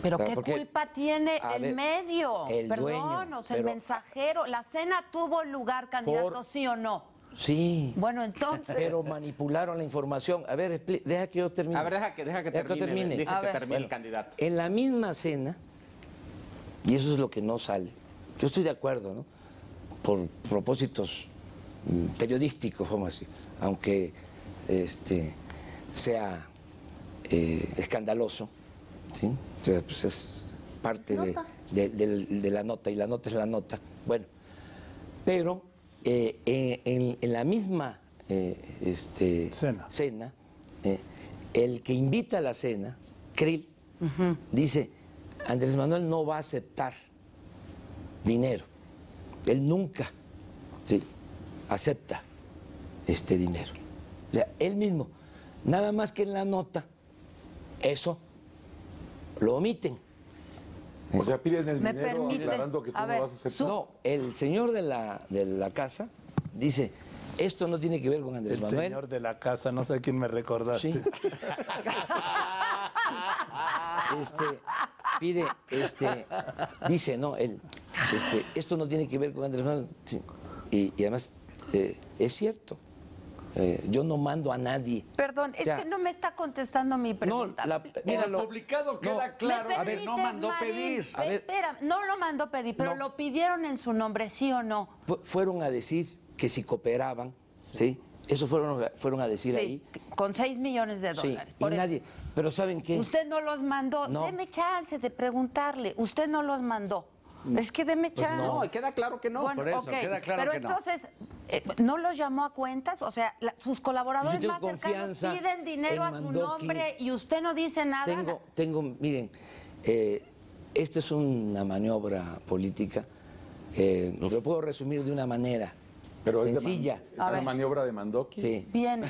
Pero o sea, ¿qué culpa tiene el medio? El Perdón, dueño, o sea, el mensajero. ¿La cena tuvo lugar, candidato, sí o no? Sí. Bueno, entonces... Pero manipularon la información. A ver, deja que yo termine. A ver, deja que termine. Deja que termine el candidato. En la misma cena, y eso es lo que no sale, yo estoy de acuerdo, ¿no? Por propósitos periodísticos, vamos a decir, aunque sea escandaloso, ¿sí? O sea, pues es parte de la nota, y la nota es la nota. Bueno, pero en la misma cena, el que invita a la cena, Krill, dice, Andrés Manuel no va a aceptar dinero. Él nunca acepta este dinero. O sea, él mismo, nada más que en la nota, eso lo omiten. O sea, piden el dinero permite, aclarando que tú no vas a aceptar. No, el señor de la casa dice, esto no tiene que ver con Andrés Manuel. El señor de la casa, no sé a quién me recordaste. Sí. Dice, no, él, esto no tiene que ver con Andrés Manuel. Sí. Y además, es cierto. Yo no mando a nadie. Perdón, es que no me está contestando mi pregunta. Mira, lo publicado queda claro que no mandó pedir. A ver, espera, no lo mandó pedir, pero lo pidieron en su nombre, ¿sí o no? Fueron a decir que si cooperaban, ¿sí? Eso fueron a decir ahí. Con $6 millones. Sí, y nadie. Pero ¿saben qué? Usted no los mandó. No. Deme chance de preguntarle. Usted no los mandó. Es que deme chance. No, queda claro que no. Bueno, por eso, queda claro pero que no. entonces, ¿no los llamó a cuentas? O sea, sus colaboradores Yo más tengo cercanos confianza piden dinero en a su Mandoki. nombre y usted no dice nada. Miren, esta es una maniobra política. Lo puedo resumir de una manera Pero sencilla. ¿Es una maniobra de Mandoki? Sí. Bien.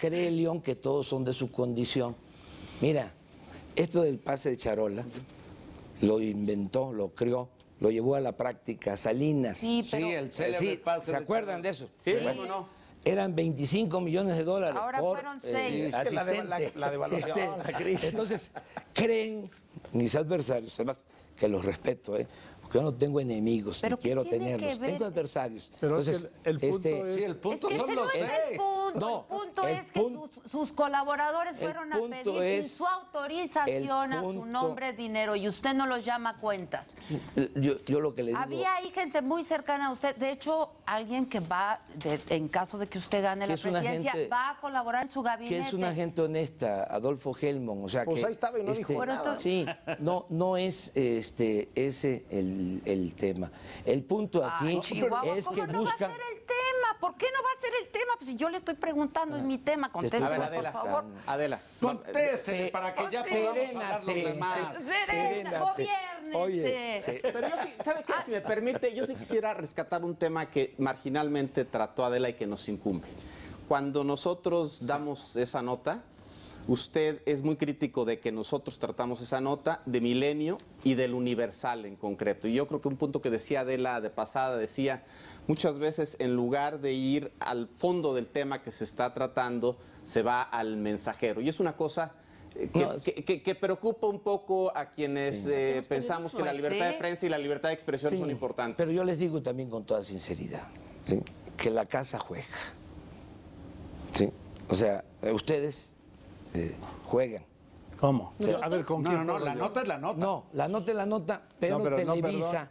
Cree León que todos son de su condición. Mira, esto del pase de charola lo inventó, lo creó, lo llevó a la práctica Salinas. Sí, pero... el célebre pase ¿Se acuerdan de eso? Sí, Bueno, ¿cómo no? eran $25 millones. Ahora por, fueron 6. Es que la devaluación, la crisis. Entonces, creen mis adversarios, además que los respeto, porque yo no tengo enemigos, ¿Pero ni quiero qué tiene tenerlos, que ver? tengo adversarios. Pero entonces, es que el punto es... Sí, el punto son ese los no es el 6. punto. No, el punto el es que sus colaboradores fueron a punto pedir es- sin su autorización a su punto- nombre dinero y usted no los llama a cuentas. Yo lo que le digo... Había ahí gente muy cercana a usted. De hecho, alguien que va, en caso de que usted gane Que la es una presidencia, gente- va a colaborar en su gabinete. que es una gente honesta, Adolfo Helmond, o sea Pues que... ahí estaba y no dijo Bueno, nada. entonces- Sí, no es ese el tema. El punto aquí Ay, Chihuahua, es que ¿cómo no buscan... va a ser el tema? ¿Por qué no va a ser el tema? Pues si yo le estoy preguntando, es mi tema. A Contésteme, ver, por Adela, favor. Adela. Contéstele para que ya podamos hablar los demás. Serena, gobiérnese. Oye, Pero yo sí, ¿sabe qué? Si me permite, yo sí quisiera rescatar un tema que marginalmente trató Adela y que nos incumbe. Cuando nosotros damos esa nota, usted es muy crítico de que nosotros tratamos esa nota de Milenio y del Universal en concreto. Y yo creo que un punto que decía Adela de pasada, decía, muchas veces en lugar de ir al fondo del tema que se está tratando, se va al mensajero. Y es una cosa que preocupa un poco a quienes pensamos que la libertad de prensa y la libertad de expresión son importantes. Pero yo les digo también con toda sinceridad, ¿sí? que la casa juega. ¿Sí? O sea, ustedes juegan. ¿Cómo? O sea, a ver, ¿con quién? No, la nota es la nota. No, la nota es la nota, pero, No, pero no, Televisa,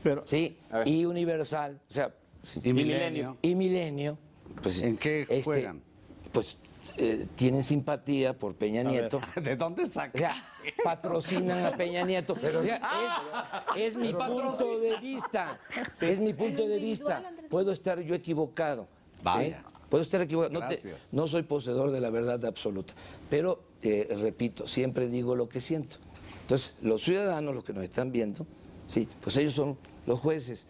pero, sí, y Universal, o sea, sí, Y Milenio. y Milenio, pues, ¿En qué juegan? Pues tienen simpatía por Peña Nieto. ¿De dónde O saca? sea, patrocinan a Peña Nieto. Pero es mi punto de vista. Es mi punto de vista. Puedo estar yo equivocado. Vaya. ¿sí? Puedo estar equivocado. Gracias. No soy poseedor de la verdad absoluta. Pero, repito, siempre digo lo que siento. Entonces, los ciudadanos, los que nos están viendo, sí, pues ellos son los jueces.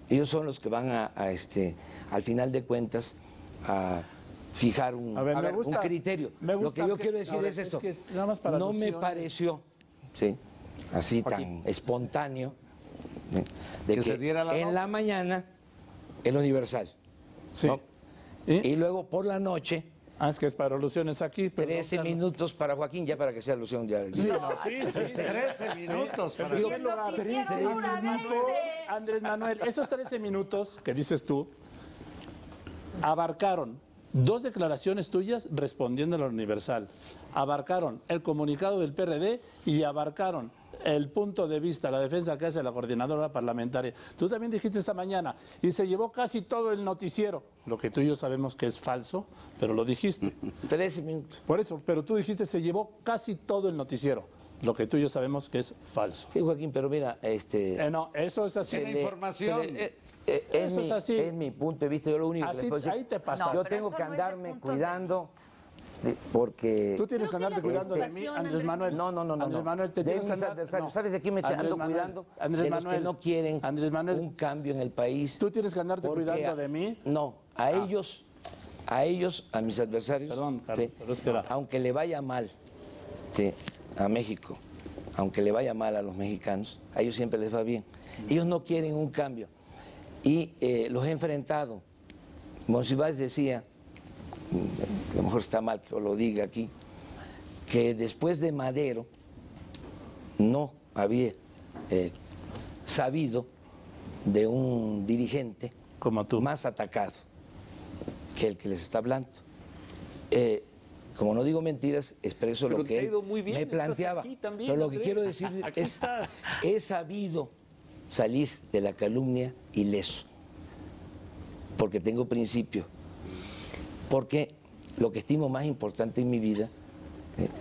Ellos son los que van al final de cuentas, a fijar un criterio. Lo que yo quiero decir es esto. No me pareció, ¿sí?, así tan espontáneo, ¿sí?, de que se diera en la mañana el Universal, sí. ¿no? Y luego por la noche, es que es para alusiones aquí. 13 minutos para Joaquín, ya para que sea alusión. Ya, Sí, no, sí, 13 minutos. Sí. Para En primer lugar, Andrés Manuel, esos 13 minutos que dices tú abarcaron 2 declaraciones tuyas respondiendo a la Universal, abarcaron el comunicado del PRD y abarcaron el punto de vista, la defensa que hace la coordinadora parlamentaria. Tú también dijiste esta mañana, y se llevó casi todo el noticiero, lo que tú y yo sabemos que es falso, pero lo dijiste. 13 minutos. Por eso, pero tú dijiste, se llevó casi todo el noticiero, lo que tú y yo sabemos que es falso. Sí, Joaquín, pero mira, no, eso es así. La información. Eso es así. Es mi punto de vista, yo lo único que Así, les puedo decir, ahí te pasas. yo tengo que andarme cuidando porque... Tú tienes que andarte cuidando de mí, Andrés Manuel. No. Andrés Manuel, te de tienes que mis andar... adversarios. no. ¿Sabes de quién me Andrés ando Manuel, cuidando? Andrés De los Manuel, que no quieren Andrés Manuel, un cambio en el país. Tú tienes que andarte Porque cuidando de mí. No, a ellos, a mis adversarios, Perdón, Carlos, sí, pero es que era... aunque le vaya mal, sí, a México, aunque le vaya mal a los mexicanos, a ellos siempre les va bien. Ellos no quieren un cambio. Y los he enfrentado. Monsiváis decía, a lo mejor está mal que yo lo diga aquí, que después de Madero no había sabido de un dirigente como tú, más atacado que el que les está hablando. Como no digo mentiras, expreso Pero lo que te ha ido muy bien, me estás planteaba. aquí también, Pero lo que Andrés. quiero decir Aquí es, estás. he sabido salir de la calumnia ileso, porque tengo principio, porque lo que estimo más importante en mi vida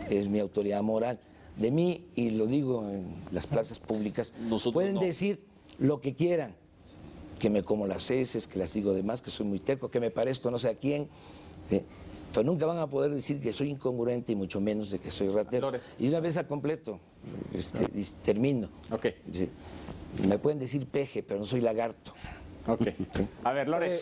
es mi autoridad moral. De mí, y lo digo en las plazas públicas, Nosotros pueden no. decir lo que quieran, que me como las heces, que las digo de más, que soy muy terco, que me parezco no sé a quién, pero nunca van a poder decir que soy incongruente y mucho menos de que soy ratero. Lore. Y una vez al completo, termino. Ok. Sí. Me pueden decir peje, pero no soy lagarto. Ok. A ver, Lore.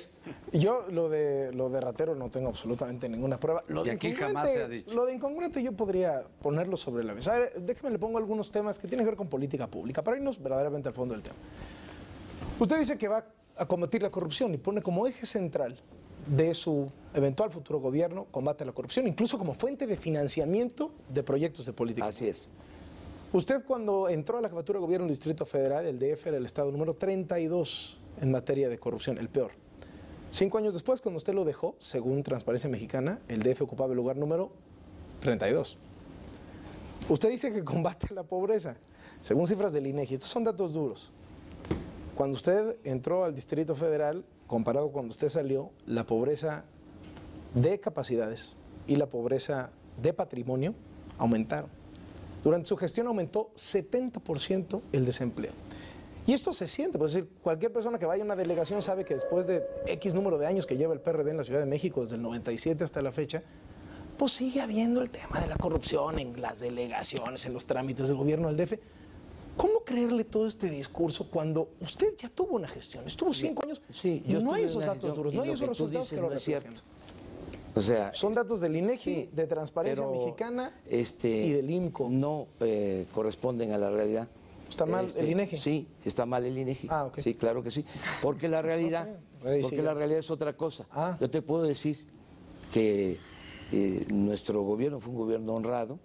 Yo lo de ratero no tengo absolutamente ninguna prueba. Y aquí jamás se ha dicho. Lo de incongruente yo podría ponerlo sobre la mesa. A ver, déjeme le pongo algunos temas que tienen que ver con política pública, para irnos verdaderamente al fondo del tema. Usted dice que va a combatir la corrupción y pone como eje central de su eventual futuro gobierno combate a la corrupción, incluso como fuente de financiamiento de proyectos de política. Así es. Usted cuando entró a la jefatura de gobierno del Distrito Federal, el DF era el estado número 32 en materia de corrupción, el peor. 5 años después, cuando usted lo dejó, según Transparencia Mexicana, el DF ocupaba el lugar número 32. Usted dice que combate la pobreza, según cifras del INEGI. Estos son datos duros. Cuando usted entró al Distrito Federal, comparado con cuando usted salió, la pobreza de capacidades y la pobreza de patrimonio aumentaron. Durante su gestión aumentó 70% el desempleo. Y esto se siente, por decir, cualquier persona que vaya a una delegación sabe que después de X número de años que lleva el PRD en la Ciudad de México, desde el 97 hasta la fecha, pues sigue habiendo el tema de la corrupción en las delegaciones, en los trámites del gobierno del DF. ¿Cómo creerle todo este discurso cuando usted ya tuvo una gestión? Estuvo 5 años Sí, y yo no hay estuve esos en la datos gestión, duros, y no hay lo esos que tú resultados dices que lo no es reflejen. cierto. O sea, Son datos del INEGI, sí, de Transparencia pero, Mexicana y del INCO. No corresponden a la realidad. ¿Está mal el INEGI? Sí, está mal el INEGI. Ah, ok. Sí, claro que sí. Porque la realidad, la realidad es otra cosa. Ah. Yo te puedo decir que nuestro gobierno fue un gobierno honrado.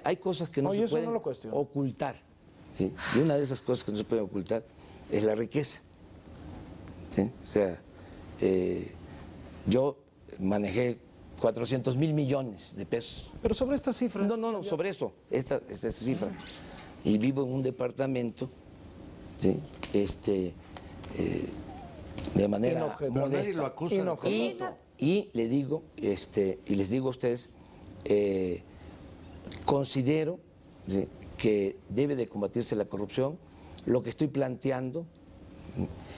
Hay cosas que no se eso pueden no lo cuestiono. ocultar. ¿Sí? Y una de esas cosas que no se pueden ocultar es la riqueza. ¿Sí? O sea, yo manejé 400,000 millones de pesos. Pero sobre estas cifras. No, sobre eso, esta cifra. Y vivo en un departamento, ¿sí? De manera modesta. Y le digo, y les digo a ustedes, considero, ¿sí?, que debe de combatirse la corrupción. Lo que estoy planteando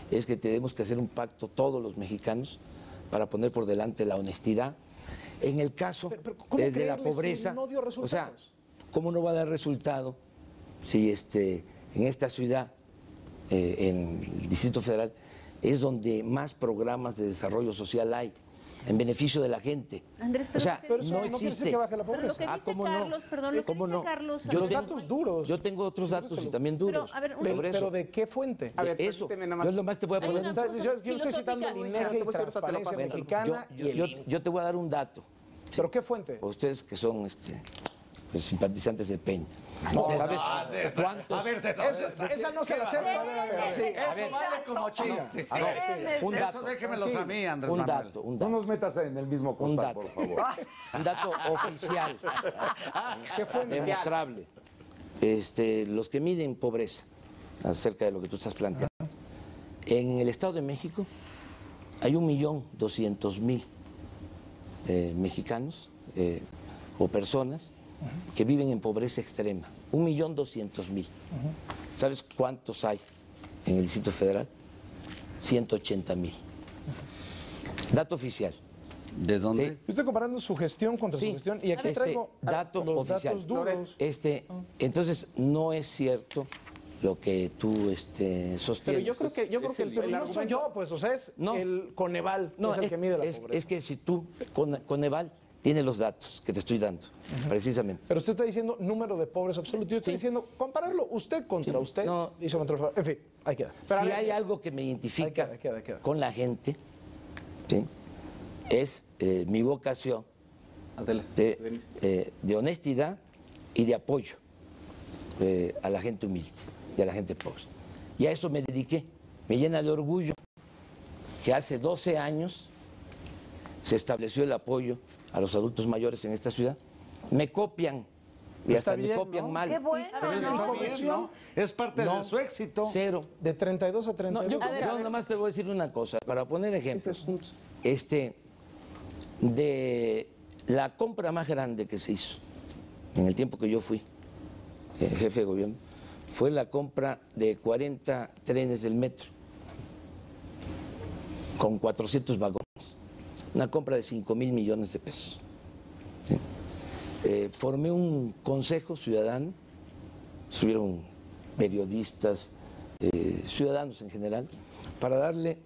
es que tenemos que hacer un pacto todos los mexicanos para poner por delante la honestidad. En el caso de la pobreza, si no dio resultados? o sea, ¿cómo no va a dar resultado si en esta ciudad, en el Distrito Federal, es donde más programas de desarrollo social hay, en beneficio de la gente? Andrés, pero o sea, pero no existe. Que baje la pobreza. Pero lo que dice ¿cómo Carlos, no? perdón, lo que ¿Cómo dice no? Carlos... Los datos duros. Yo tengo otros datos y también duros. Pero, a ver, sobre eso. ¿Pero de qué fuente? A ver, Eso. permíteme nada Yo más. nomás te voy a poner... Yo estoy citando el INEGI y Transparencia Mexicana y el INE. Yo te voy a dar un dato. ¿Pero qué fuente? Ustedes que son pues, simpatizantes de Peña. ¿Sabes cuántos? Esa no se la acepta. Eso vale como chiste. Un dato. Eso déjemelos a mí, Andrés Un Manuel. dato. No nos metas en el mismo costal, por favor. Un dato oficial. ¿Qué fuente? Demostrable. Los que miden pobreza, acerca de lo que tú estás planteando. En el Estado de México hay 1.200.000 mexicanos o personas que viven en pobreza extrema. 1.200.000. ¿Sabes cuántos hay en el Distrito Federal? 180.000. Dato oficial. ¿De dónde? Sí. Yo estoy comparando su gestión contra su gestión y aquí traigo dato los oficial. datos duros. Entonces, no es cierto lo que tú sostienes. Pero yo creo que el no argumento... soy yo, pues, o sea, es el Coneval, que es el que mide la pobreza. Es que si tú, Coneval, tiene los datos que te estoy dando, precisamente. Pero usted está diciendo número de pobres absoluto. Yo estoy diciendo compararlo usted contra usted. No. Dice contra el... En fin, ahí queda. Si hay algo que me identifica Ahí queda. con la gente, ¿sí?, es mi vocación de honestidad y de apoyo a la gente humilde y a la gente pobre. Y a eso me dediqué. Me llena de orgullo que hace 12 años se estableció el apoyo a los adultos mayores en esta ciudad. Me copian y hasta me copian mal. Qué bueno. Es parte de su éxito. Cero. De 32 a 32. Yo nada más te voy a decir una cosa, para poner ejemplos. De la compra más grande que se hizo en el tiempo que yo fui jefe de gobierno, fue la compra de 40 trenes del metro con 400 vagones. Una compra de 5,000 millones de pesos. ¿Sí? Formé un consejo ciudadano, subieron periodistas, ciudadanos en general, para darle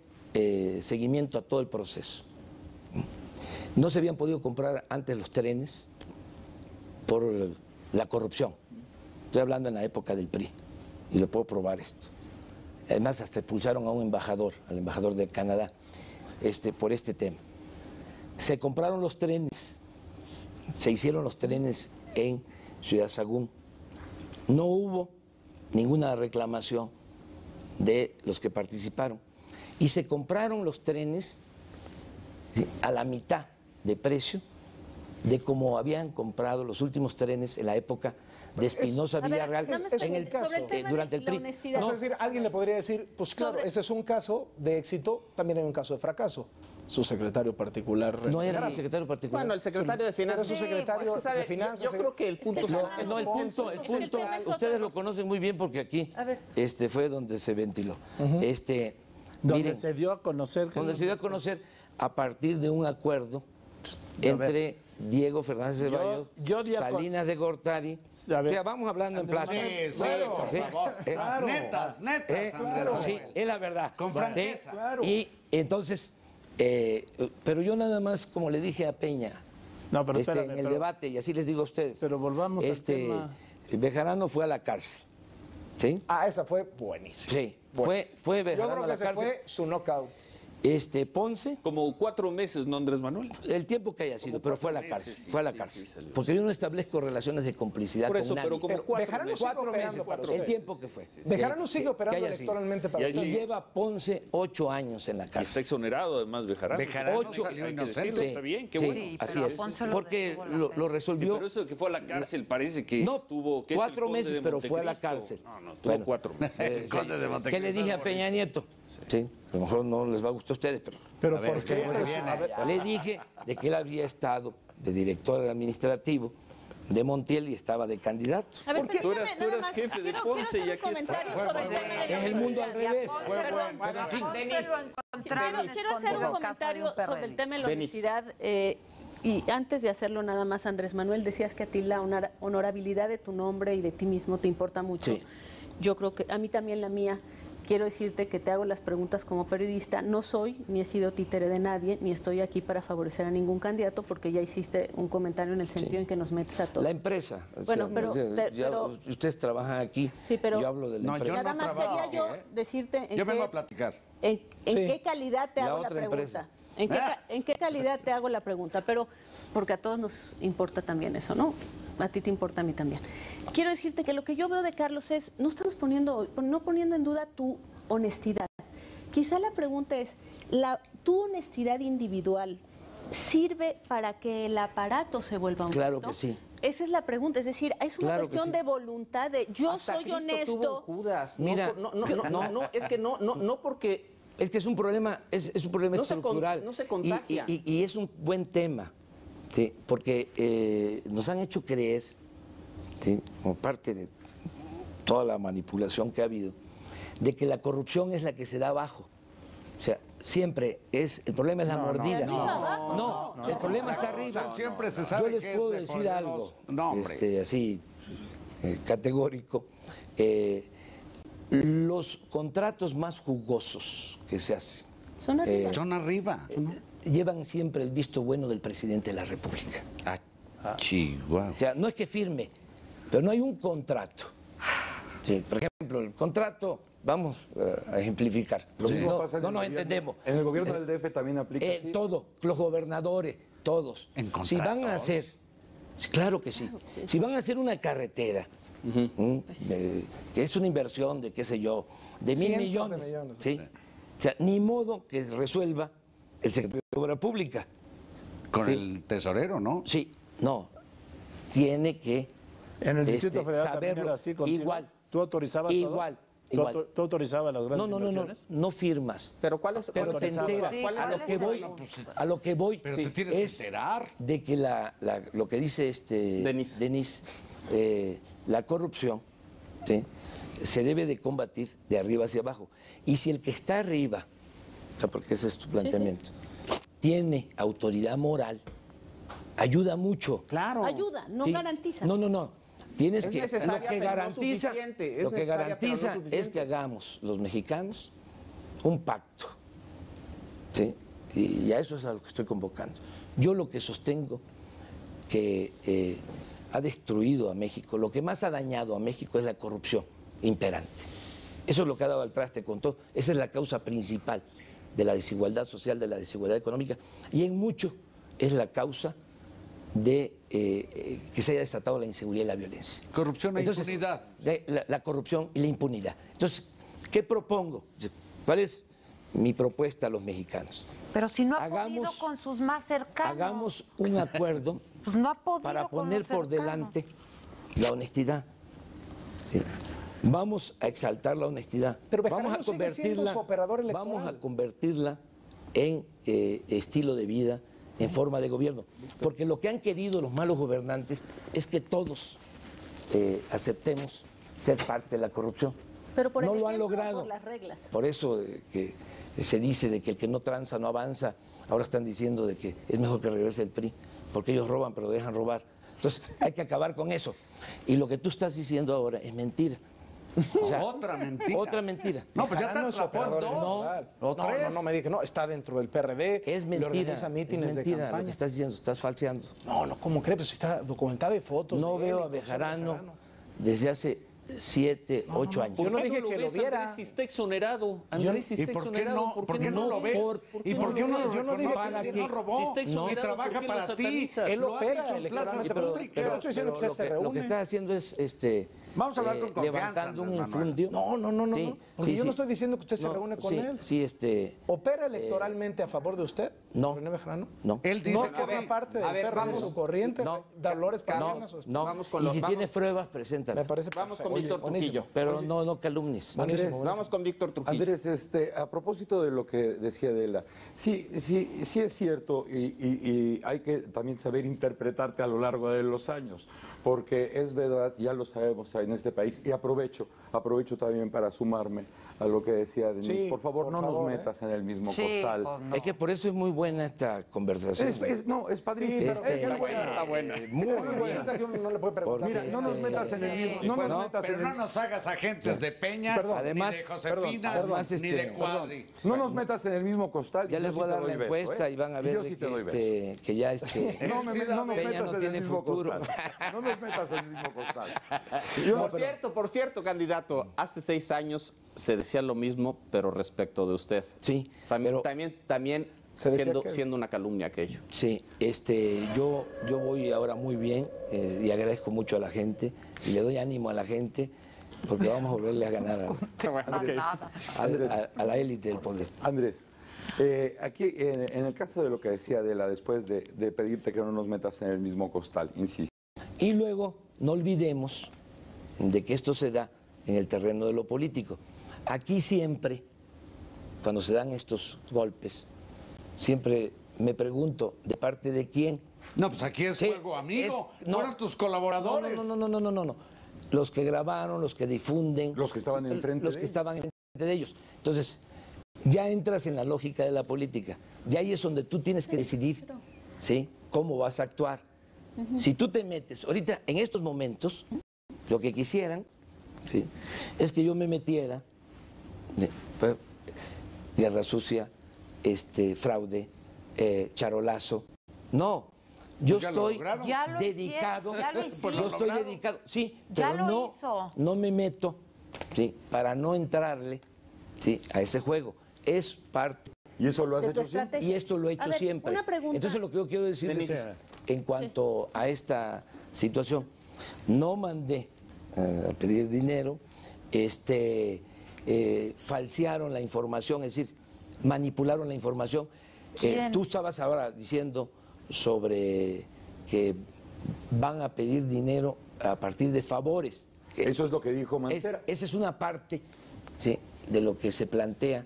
seguimiento a todo el proceso. No se habían podido comprar antes los trenes por la corrupción. Estoy hablando en la época del PRI y lo puedo probar esto. Además, hasta expulsaron a un embajador, al embajador de Canadá, por este tema. Se compraron los trenes, se hicieron los trenes en Ciudad Sagún. No hubo ninguna reclamación de los que participaron. Y se compraron los trenes a la mitad de precio de como habían comprado los últimos trenes en la época de Espinosa Villarreal durante el PRI. No, es decir, alguien le podría decir, pues claro, ese es un caso de éxito, también hay un caso de fracaso. Su secretario particular. No era mi secretario particular. Bueno, el secretario de Finanzas. Su secretario de Finanzas. Yo creo que el punto... No, el punto, ustedes lo conocen muy bien porque aquí fue donde se ventiló. Donde se dio a conocer. Donde se dio a conocer a partir de un acuerdo entre Diego Fernández de Ceballos, Salinas de Gortari. O sea, vamos hablando en plata. Sí, por favor. Netas, Andrés. Sí, es la verdad. Con franqueza. Y entonces, pero yo nada más, como le dije a Peña, pero espérame, en el debate, y así les digo a ustedes. Pero volvamos al tema. Bejarano fue a la cárcel. ¿Sí? Esa fue buenísima. Sí, fue Bejarano a la cárcel. Yo creo que ese fue su knockout. Ponce. Como 4 meses, ¿no, Andrés Manuel? El tiempo que haya sido, pero fue a la cárcel. Fue a la cárcel. Porque yo no establezco relaciones de complicidad Por eso, con nadie. pero como 4 meses. 4 meses, el tiempo que fue. Bejarano sigue operando electoralmente para usted. Y lleva Ponce 8 años en la cárcel. Y está exonerado, además, Bejarano. Bejarano 8 salió inocente. Está bien, qué sí, bueno. así es. Porque lo resolvió. Sí, pero eso de que fue a la cárcel parece que estuvo... 4 meses, pero fue a la cárcel. No, tuvo 4 meses. ¿Qué le dije a Peña Nieto? Sí, a lo mejor no les va a gustar a ustedes, pero ¿por qué? Le dije de que él había estado de director administrativo de Montiel y estaba de candidato. A ver, Porque tú eras jefe de Ponce y aquí está. Es el mundo al revés. En fin, quiero hacer un comentario sobre el tema de la honestidad. Y antes de hacerlo nada más, Andrés Manuel, decías que a ti la honorabilidad de tu nombre y de ti mismo te importa mucho. Sí. Yo creo que a mí también la mía. Quiero decirte que te hago las preguntas como periodista. No soy, ni he sido títere de nadie, ni estoy aquí para favorecer a ningún candidato, porque ya hiciste un comentario en el sentido en que nos metes a todos. La empresa. Bueno, pero ustedes trabajan aquí. Sí, pero yo hablo de la empresa. Nada más quería yo decirte yo vengo a platicar. En qué calidad te hago la pregunta. ¿En qué calidad te hago la pregunta? Pero porque a todos nos importa también eso, ¿no? A ti te importa, a mí también. Quiero decirte que lo que yo veo de Carlos es, no poniendo en duda tu honestidad. Quizá la pregunta es, ¿tu honestidad individual sirve para que el aparato se vuelva honesto? Claro que sí. Esa es la pregunta, es decir, es una cuestión de voluntad, de yo Hasta soy Cristo honesto. Tuvo Judas. Mira, Es que no porque... Es que es un problema, es un problema estructural. No se contagia. Y es un buen tema, ¿sí? Porque nos han hecho creer, ¿sí? Como parte de toda la manipulación que ha habido, de que la corrupción es la que se da abajo. O sea, siempre el problema es la mordida. No, el problema está arriba. Siempre se sabe. Yo les puedo decir algo, así, categórico. Los contratos más jugosos que se hacen son arriba. Llevan siempre el visto bueno del presidente de la República. Chihuahua. O sea, no es que firme, pero no hay un contrato. Sí, por ejemplo, el contrato, vamos a ejemplificar. No nos entendemos. En el gobierno del DF también aplica así. Todo, los gobernadores, todos. Si van a hacer, claro que sí. Si van a hacer una carretera, que es una inversión de, qué sé yo, de 1.000 millones, ¿sí? O sea, ni modo que resuelva el secretario de Obra Pública. Con el tesorero, ¿no? Sí, no. Tiene que en el Distrito Federal saberlo era así contigo. igual. ¿Tú autorizabas igual, todo? igual. ¿Tú autorizabas las grandes inversiones? No firmas. Pero ¿cuál es? Pero te enteras. A lo que voy Pero te tienes que enterar. De que lo que dice Denis, la corrupción, ¿sí? Se debe de combatir de arriba hacia abajo. Y si el que está arriba, o sea, porque ese es tu planteamiento, tiene autoridad moral, ayuda mucho. Claro. Ayuda, no garantiza. No. Tienes Es que necesaria, lo que pero no garantiza, suficiente. lo que garantiza es que hagamos los mexicanos un pacto, ¿sí? Y a eso es a lo que estoy convocando. Yo lo que sostengo que ha destruido a México, lo que más ha dañado a México es la corrupción imperante. Eso es lo que ha dado al traste con todo. Esa es la causa principal de la desigualdad social, de la desigualdad económica, y en mucho es la causa de que se haya desatado la inseguridad y la violencia. Corrupción e impunidad. La corrupción y la impunidad. Entonces, ¿qué propongo? ¿Cuál es mi propuesta a los mexicanos? Pero si no ha podido con sus más cercanos. Hagamos un acuerdo pues no ha podido para con poner los por delante la honestidad. ¿Sí? Vamos a exaltar la honestidad. Pero vamos a convertirla en estilo de vida, en forma de gobierno. Porque lo que han querido los malos gobernantes es que todos aceptemos ser parte de la corrupción. Pero por no lo han logrado. Por las reglas. Por eso que se dice de que el que no tranza no avanza. Ahora están diciendo de que es mejor que regrese el PRI, porque ellos roban pero dejan robar. Entonces hay que acabar con eso. Y lo que tú estás diciendo ahora es mentira. O sea, otra mentira. Otra mentira. No, pues ya te atrapó dos. No me diga, no, está dentro del PRD. Es mentira. Le organiza mítines es mentira de campaña. Lo que estás diciendo, estás falseando. No, ¿cómo crees? Pues está documentado de fotos. No veo a Bejarano desde hace 7, 8 años. Yo no dije lo que lo ves, viera. Andrés, si está exonerado. Andrés, si está ¿Y por qué exonerado, no, por qué no lo ves? ¿Y por qué no lo reconoces si no robó? Si está Y exonerado, trabaja ¿por qué para lo ti. satanizas? Él Lo ha opera dicho en plazas electoralmente. públicas. Yo estoy diciendo que usted se lo que reúne. está haciendo es Vamos a hablar con confianza, levantando un Andrés Manuel. infundio. No. Sí, Porque sí, yo no sí. estoy diciendo que usted se No, reúne con sí, él. Sí, ¿Opera electoralmente a favor de usted? No. ¿René Bejarano? No. Él dice No, que que sea sí. parte del PRD, su corriente. No. Dolores No, Padierna, su esposa. no. Vamos con y los- si vamos- tienes pruebas, preséntala. Me parece Vamos con perfecto. Víctor Buenísimo. Trujillo. Pero no calumnies. Buenísimo. Vamos con Víctor Trujillo. Andrés, a propósito de lo que decía Adela, sí es cierto y hay que también saber interpretarte a lo largo de los años, porque es verdad, ya lo sabemos en este país, y aprovecho también para sumarme a lo que decía Denise. Sí, por favor, no nos metas en el mismo costal. pues no. Es que por eso es muy buena esta conversación. Es padrísimo. Está buena. Muy Muy bien. buena, que uno no le puede preguntar. Mira, no nos metas en el mismo. No nos metas Pero en no el nos hagas agentes de Peña, Además- ni de Josefina, además, ni de Cuadri. No nos metas en el mismo costal. Ya y les yo voy a sí dar te la doy encuesta beso, y van a Y ver yo de sí te que, doy beso. que ya No me Peña metas no en tiene el mismo futuro. costal. No nos metas en el mismo costal. Por cierto, candidato, hace 6 años se decía lo mismo, pero respecto de usted. Sí, También, pero- también Se decía que- siendo una calumnia aquello. Sí, yo voy ahora muy bien y agradezco mucho a la gente y le doy ánimo a la gente porque vamos a volverle a ganar a la élite del poder. Andrés, aquí en el caso de lo que decía Adela, después de pedirte que no nos metas en el mismo costal, insisto. Y luego, no olvidemos de que esto se da en el terreno de lo político. Aquí siempre, cuando se dan estos golpes, siempre me pregunto, ¿de parte de quién? No, pues aquí es Sí, juego amigo. no. Fueron tus colaboradores. No. Los que grabaron, los que difunden. Los que estaban enfrente Los de que ellos. estaban enfrente de ellos. Entonces, ya entras en la lógica de la política. Ya ahí es donde tú tienes que decidir, ¿sí? Cómo vas a actuar. Si tú te metes, ahorita, en estos momentos, lo que quisieran, ¿sí? Es que yo me metiera, pues, guerra sucia, fraude, charolazo. No, yo Pues ya lo estoy lograron. Ya lo dedicado. hicieron, ya lo Yo hicieron. estoy dedicado, sí, Ya pero lo hizo. no me meto, sí, para no entrarle, sí, a ese juego. Es parte. ¿Y eso lo has De tu hecho siempre? estrategia. Y esto lo he hecho A ver, siempre. una pregunta. Entonces lo que yo quiero decirles Denise. en cuanto a esta situación, no mandé a pedir dinero, falsearon la información, es decir, manipularon la información. ¿Quién? Tú estabas ahora diciendo sobre que van a pedir dinero a partir de favores. Eso es lo que dijo Mancera. Esa es una parte, ¿sí?, de lo que se plantea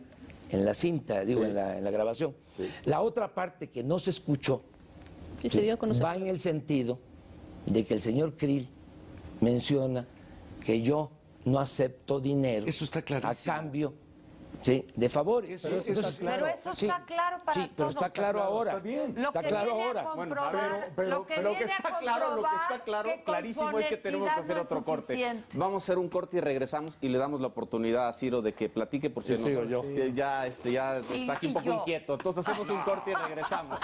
en la cinta, digo, Sí. en la grabación. Sí. La otra parte que no se escuchó Sí, se dio a conocer. va en el sentido de que el señor Krill menciona que yo no acepto dinero Eso está clarísimo. a cambio, ¿sí?, de favores. Eso está Entonces, Pero eso está claro para sí, pero todos. está claro ahora. está bien. Lo Está que claro viene ahora. a Bueno, comprobar, pero lo que lo que viene a está claro, comprobar que con clarísimo es que tenemos que hacer honestidad no otro es corte. suficiente. Vamos a hacer un corte y regresamos y le damos la oportunidad a Ciro de que platique porque Sí, sigo yo. ya está aquí un poco yo. inquieto. Entonces hacemos un corte y regresamos.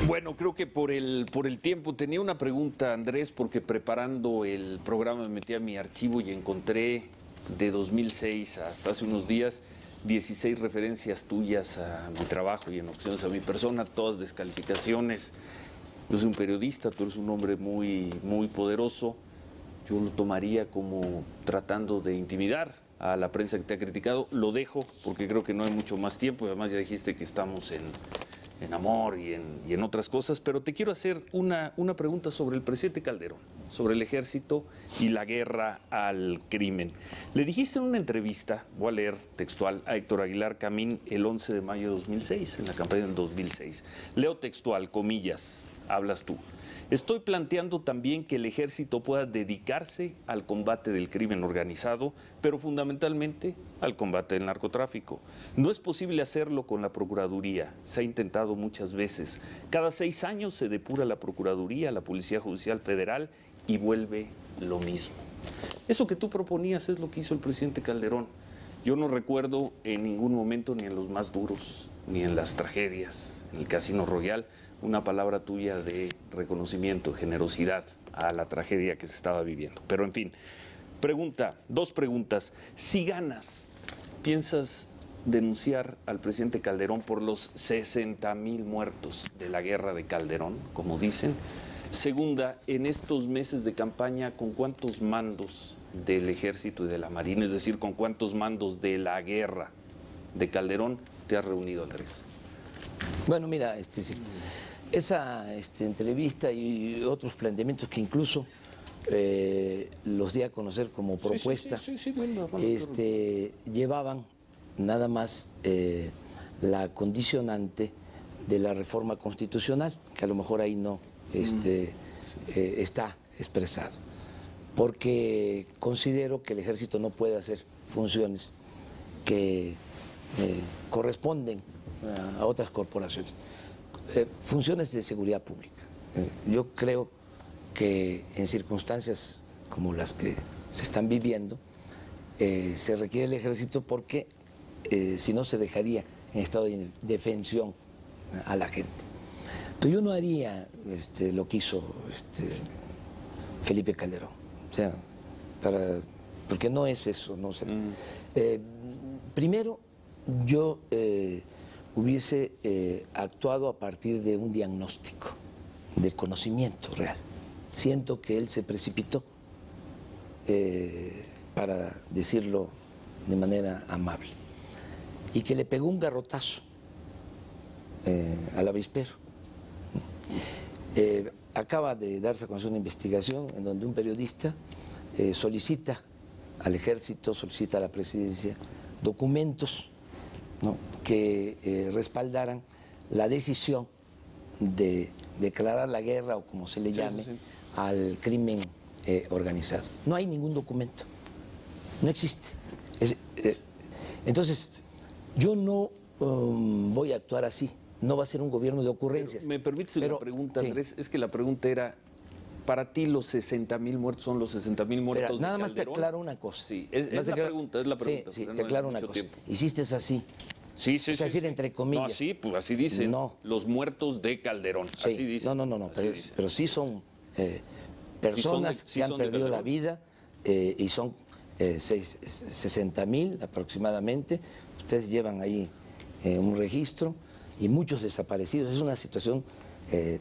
Bueno, creo que por el tiempo tenía una pregunta, Andrés, porque preparando el programa me metí a mi archivo y encontré de 2006 hasta hace unos días 16 referencias tuyas a mi trabajo y en opciones a mi persona, todas descalificaciones. Yo soy un periodista, tú eres un hombre muy, muy poderoso. Yo lo tomaría como tratando de intimidar a la prensa que te ha criticado. Lo dejo porque creo que no hay mucho más tiempo y además ya dijiste que estamos en amor y en otras cosas, pero te quiero hacer una pregunta sobre el presidente Calderón, sobre el ejército y la guerra al crimen. Le dijiste en una entrevista, voy a leer textual, a Héctor Aguilar Camín el 11 de mayo de 2006, en la campaña del 2006. Leo textual, comillas, hablas tú. Estoy planteando también que el ejército pueda dedicarse al combate del crimen organizado, pero fundamentalmente al combate del narcotráfico. No es posible hacerlo con la Procuraduría, se ha intentado muchas veces. Cada 6 años se depura la Procuraduría, la Policía Judicial Federal y vuelve lo mismo. Eso que tú proponías es lo que hizo el presidente Calderón. Yo no recuerdo en ningún momento, ni en los más duros, ni en las tragedias, en el Casino Royal, una palabra tuya de reconocimiento, generosidad a la tragedia que se estaba viviendo. Pero en fin, dos preguntas. Si ganas, ¿piensas denunciar al presidente Calderón por los 60,000 muertos de la guerra de Calderón, como dicen? Segunda, en estos meses de campaña, ¿con cuántos mandos del Ejército y de la Marina, es decir, con cuántos mandos de la guerra de Calderón te has reunido, Andrés? Bueno, mira, esa entrevista y otros planteamientos que incluso los di a conocer como propuesta, llevaban nada más la condicionante de la reforma constitucional, que a lo mejor ahí no está expresado, porque considero que el Ejército no puede hacer funciones que corresponden a otras corporaciones, funciones de seguridad pública. Yo creo que en circunstancias como las que se están viviendo, se requiere el Ejército porque si no se dejaría en estado de indefensión a la gente. Pero yo no haría lo que hizo Felipe Calderón, o sea, porque no es eso, no sé. Primero, yo hubiese actuado a partir de un diagnóstico, del conocimiento real. Siento que él se precipitó, para decirlo de manera amable, y que le pegó un garrotazo al avispero. Acaba de darse a conocer una investigación en donde un periodista solicita al Ejército, solicita a la Presidencia documentos, ¿no?, que respaldaran la decisión de declarar la guerra, o como se le llame, al crimen organizado. No hay ningún documento, no existe. Entonces, yo no voy a actuar así, no va a ser un gobierno de ocurrencias. ¿Me permites una pregunta, Andrés? Es que la pregunta era, ¿para ti los 60,000 muertos son los 60,000 muertos nada de más Calderón? te aclaro una cosa. Sí, es la pregunta. Sí, te aclaro una cosa. Tiempo. Hiciste así. Sí, es decir, entre comillas. No, sí, pues así dicen. No. Los muertos de Calderón. Sí. Así dicen. No. Pero sí son personas que han perdido la vida, y son 60,000 aproximadamente. Ustedes llevan ahí un registro y muchos desaparecidos. Es una situación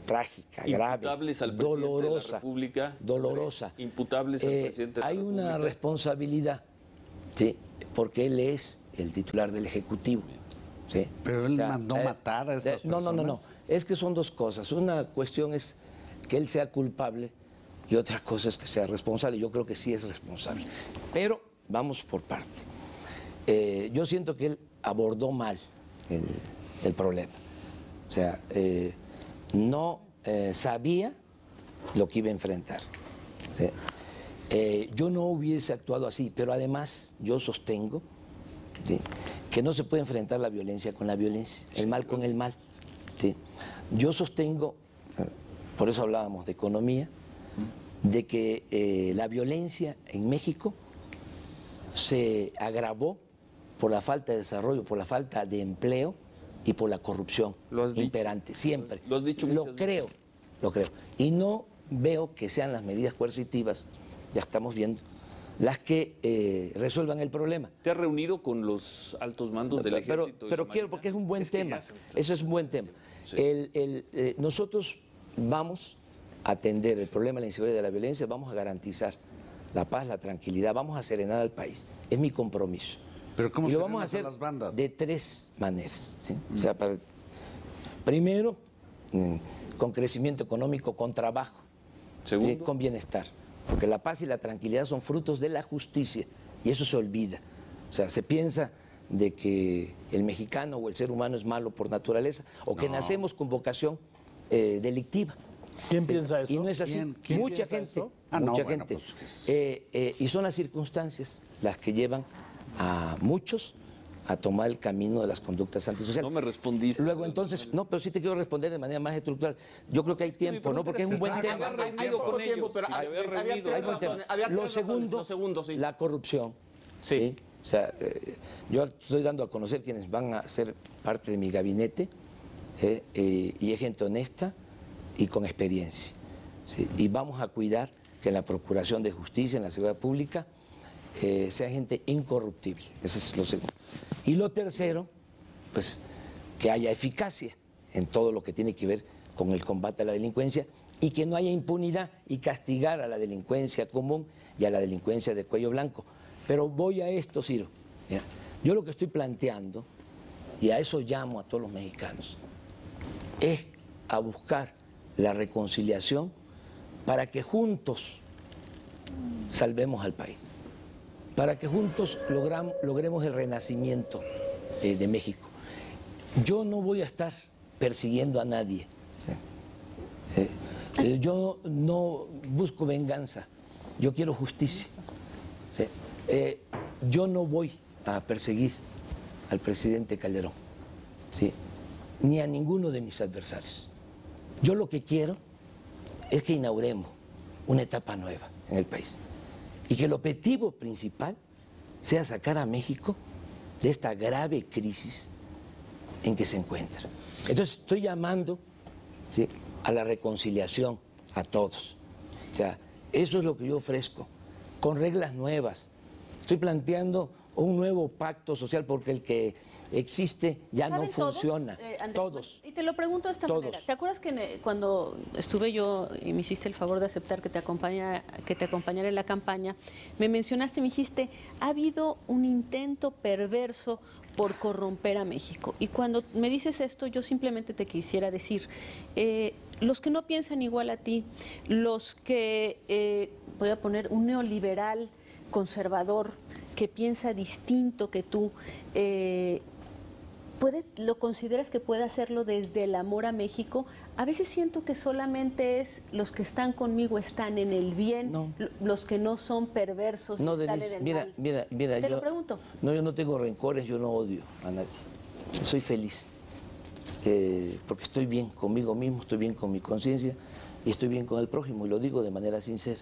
trágica, grave, al dolorosa, de la República, dolorosa. Imputables al presidente de la Hay República. una responsabilidad, sí, porque él es el titular del Ejecutivo. Sí. Pero él mandó matar a estas personas. No. Es que son dos cosas. Una cuestión es que él sea culpable y otra cosa es que sea responsable. Yo creo que sí es responsable. Pero vamos por parte. Yo siento que él abordó mal el problema. O sea, no sabía lo que iba a enfrentar. ¿Sí? Yo no hubiese actuado así, pero además yo sostengo, ¿sí?, que no se puede enfrentar la violencia con la violencia, el mal con el mal. ¿Sí? Yo sostengo, por eso hablábamos de economía, de que la violencia en México se agravó por la falta de desarrollo, por la falta de empleo y por la corrupción imperante, siempre. Lo has dicho muchas veces. Lo creo. Y no veo que sean las medidas coercitivas, ya estamos viendo, las que resuelvan el problema. ¿Te has reunido con los altos mandos del Ejército? Pero quiero, porque es un buen tema. Ese es un buen tema. Sí. Nosotros vamos a atender el problema de la inseguridad y de la violencia, vamos a garantizar la paz, la tranquilidad, vamos a serenar al país. Es mi compromiso. ¿Pero cómo y lo vamos a hacer las bandas? De tres maneras. ¿Sí? O sea, primero, con crecimiento económico, con trabajo. Segundo, ¿sí?, con bienestar. Porque la paz y la tranquilidad son frutos de la justicia y eso se olvida. O sea, se piensa de que el mexicano o el ser humano es malo por naturaleza o que nacemos con vocación delictiva. ¿Quién piensa eso? Y no es así. ¿Quién mucha piensa gente. eso? Mucha gente. Pues, y son las circunstancias las que llevan a muchos a tomar el camino de las conductas antisociales. No me respondiste. Luego entonces, no, pero sí te quiero responder de manera más estructural. Yo creo que hay tiempo, ¿no? Porque es un buen tema. Lo segundo, la corrupción. Sí. O sea, yo estoy dando a conocer quienes van a ser parte de mi gabinete y es gente honesta y con experiencia. ¿Sí? Y vamos a cuidar que en la Procuración de Justicia, en la Seguridad Pública, sea gente incorruptible. Eso es lo segundo. Y lo tercero, pues que haya eficacia en todo lo que tiene que ver con el combate a la delincuencia y que no haya impunidad y castigar a la delincuencia común y a la delincuencia de cuello blanco. Pero voy a esto, Ciro. Mira, yo lo que estoy planteando, y a eso llamo a todos los mexicanos, es a buscar la reconciliación para que juntos salvemos al país, para que juntos logremos el renacimiento de México. Yo no voy a estar persiguiendo a nadie. ¿Sí? Yo no busco venganza, yo quiero justicia. ¿Sí? Yo no voy a perseguir al presidente Calderón, ¿sí? Ni a ninguno de mis adversarios. Yo lo que quiero es que inauguremos una etapa nueva en el país y que el objetivo principal sea sacar a México de esta grave crisis en que se encuentra. Entonces estoy llamando, ¿sí?, a la reconciliación a todos. O sea, eso es lo que yo ofrezco, con reglas nuevas. Estoy planteando un nuevo pacto social porque el que existe ya no funciona. Todos. Y te lo pregunto de esta manera. ¿Te acuerdas que cuando estuve yo y me hiciste el favor de aceptar que te acompañara en la campaña, me mencionaste, me dijiste, ha habido un intento perverso por corromper a México? Y cuando me dices esto, yo simplemente te quisiera decir, los que no piensan igual a ti, los que, voy a poner, un neoliberal conservador que piensa distinto que tú, ¿lo consideras que puede hacerlo desde el amor a México? A veces siento que solamente es los que están conmigo están en el bien, no. Los que no son perversos no, están Denise, en el mal. Mira, te lo pregunto. No, yo no tengo rencores, yo no odio a nadie. Soy feliz, porque estoy bien conmigo mismo, estoy bien con mi conciencia y estoy bien con el prójimo, y lo digo de manera sincera.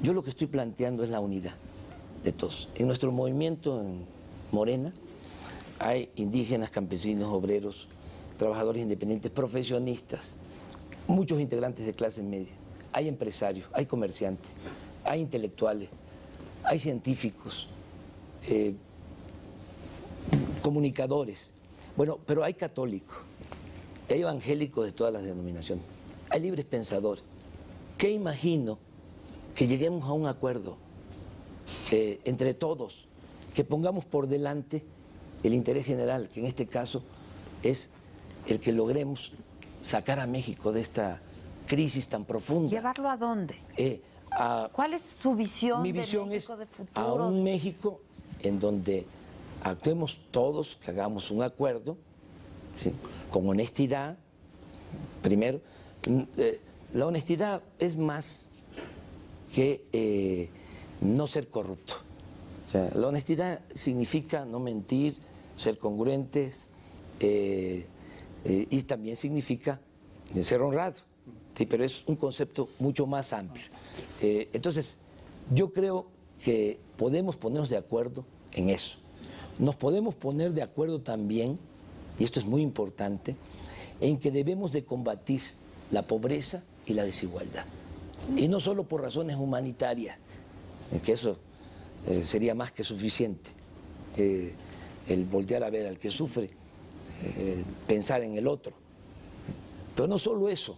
Yo lo que estoy planteando es la unidad de todos. En nuestro movimiento en Morena hay indígenas, campesinos, obreros, trabajadores independientes, profesionistas, muchos integrantes de clase media, hay empresarios, hay comerciantes, hay intelectuales, hay científicos, comunicadores, bueno, pero hay católicos, hay evangélicos de todas las denominaciones, hay libres pensadores. ¿Qué imagino? Que lleguemos a un acuerdo entre todos, que pongamos por delante el interés general, que en este caso es el que logremos sacar a México de esta crisis tan profunda. ¿Llevarlo a dónde? ¿Cuál es su visión? Mi visión de México, es de futuro? A un México en donde actuemos todos, que hagamos un acuerdo, ¿sí?, con honestidad, primero. La honestidad es más que no ser corrupto. O sea, la honestidad significa no mentir, ser congruentes, y también significa ser honrado. Sí, pero es un concepto mucho más amplio. Entonces, yo creo que podemos ponernos de acuerdo en eso. Nos podemos poner de acuerdo también, y esto es muy importante, en que debemos de combatir la pobreza y la desigualdad. Y no solo por razones humanitarias, que eso sería más que suficiente, el voltear a ver al que sufre, pensar en el otro. Pero no solo eso,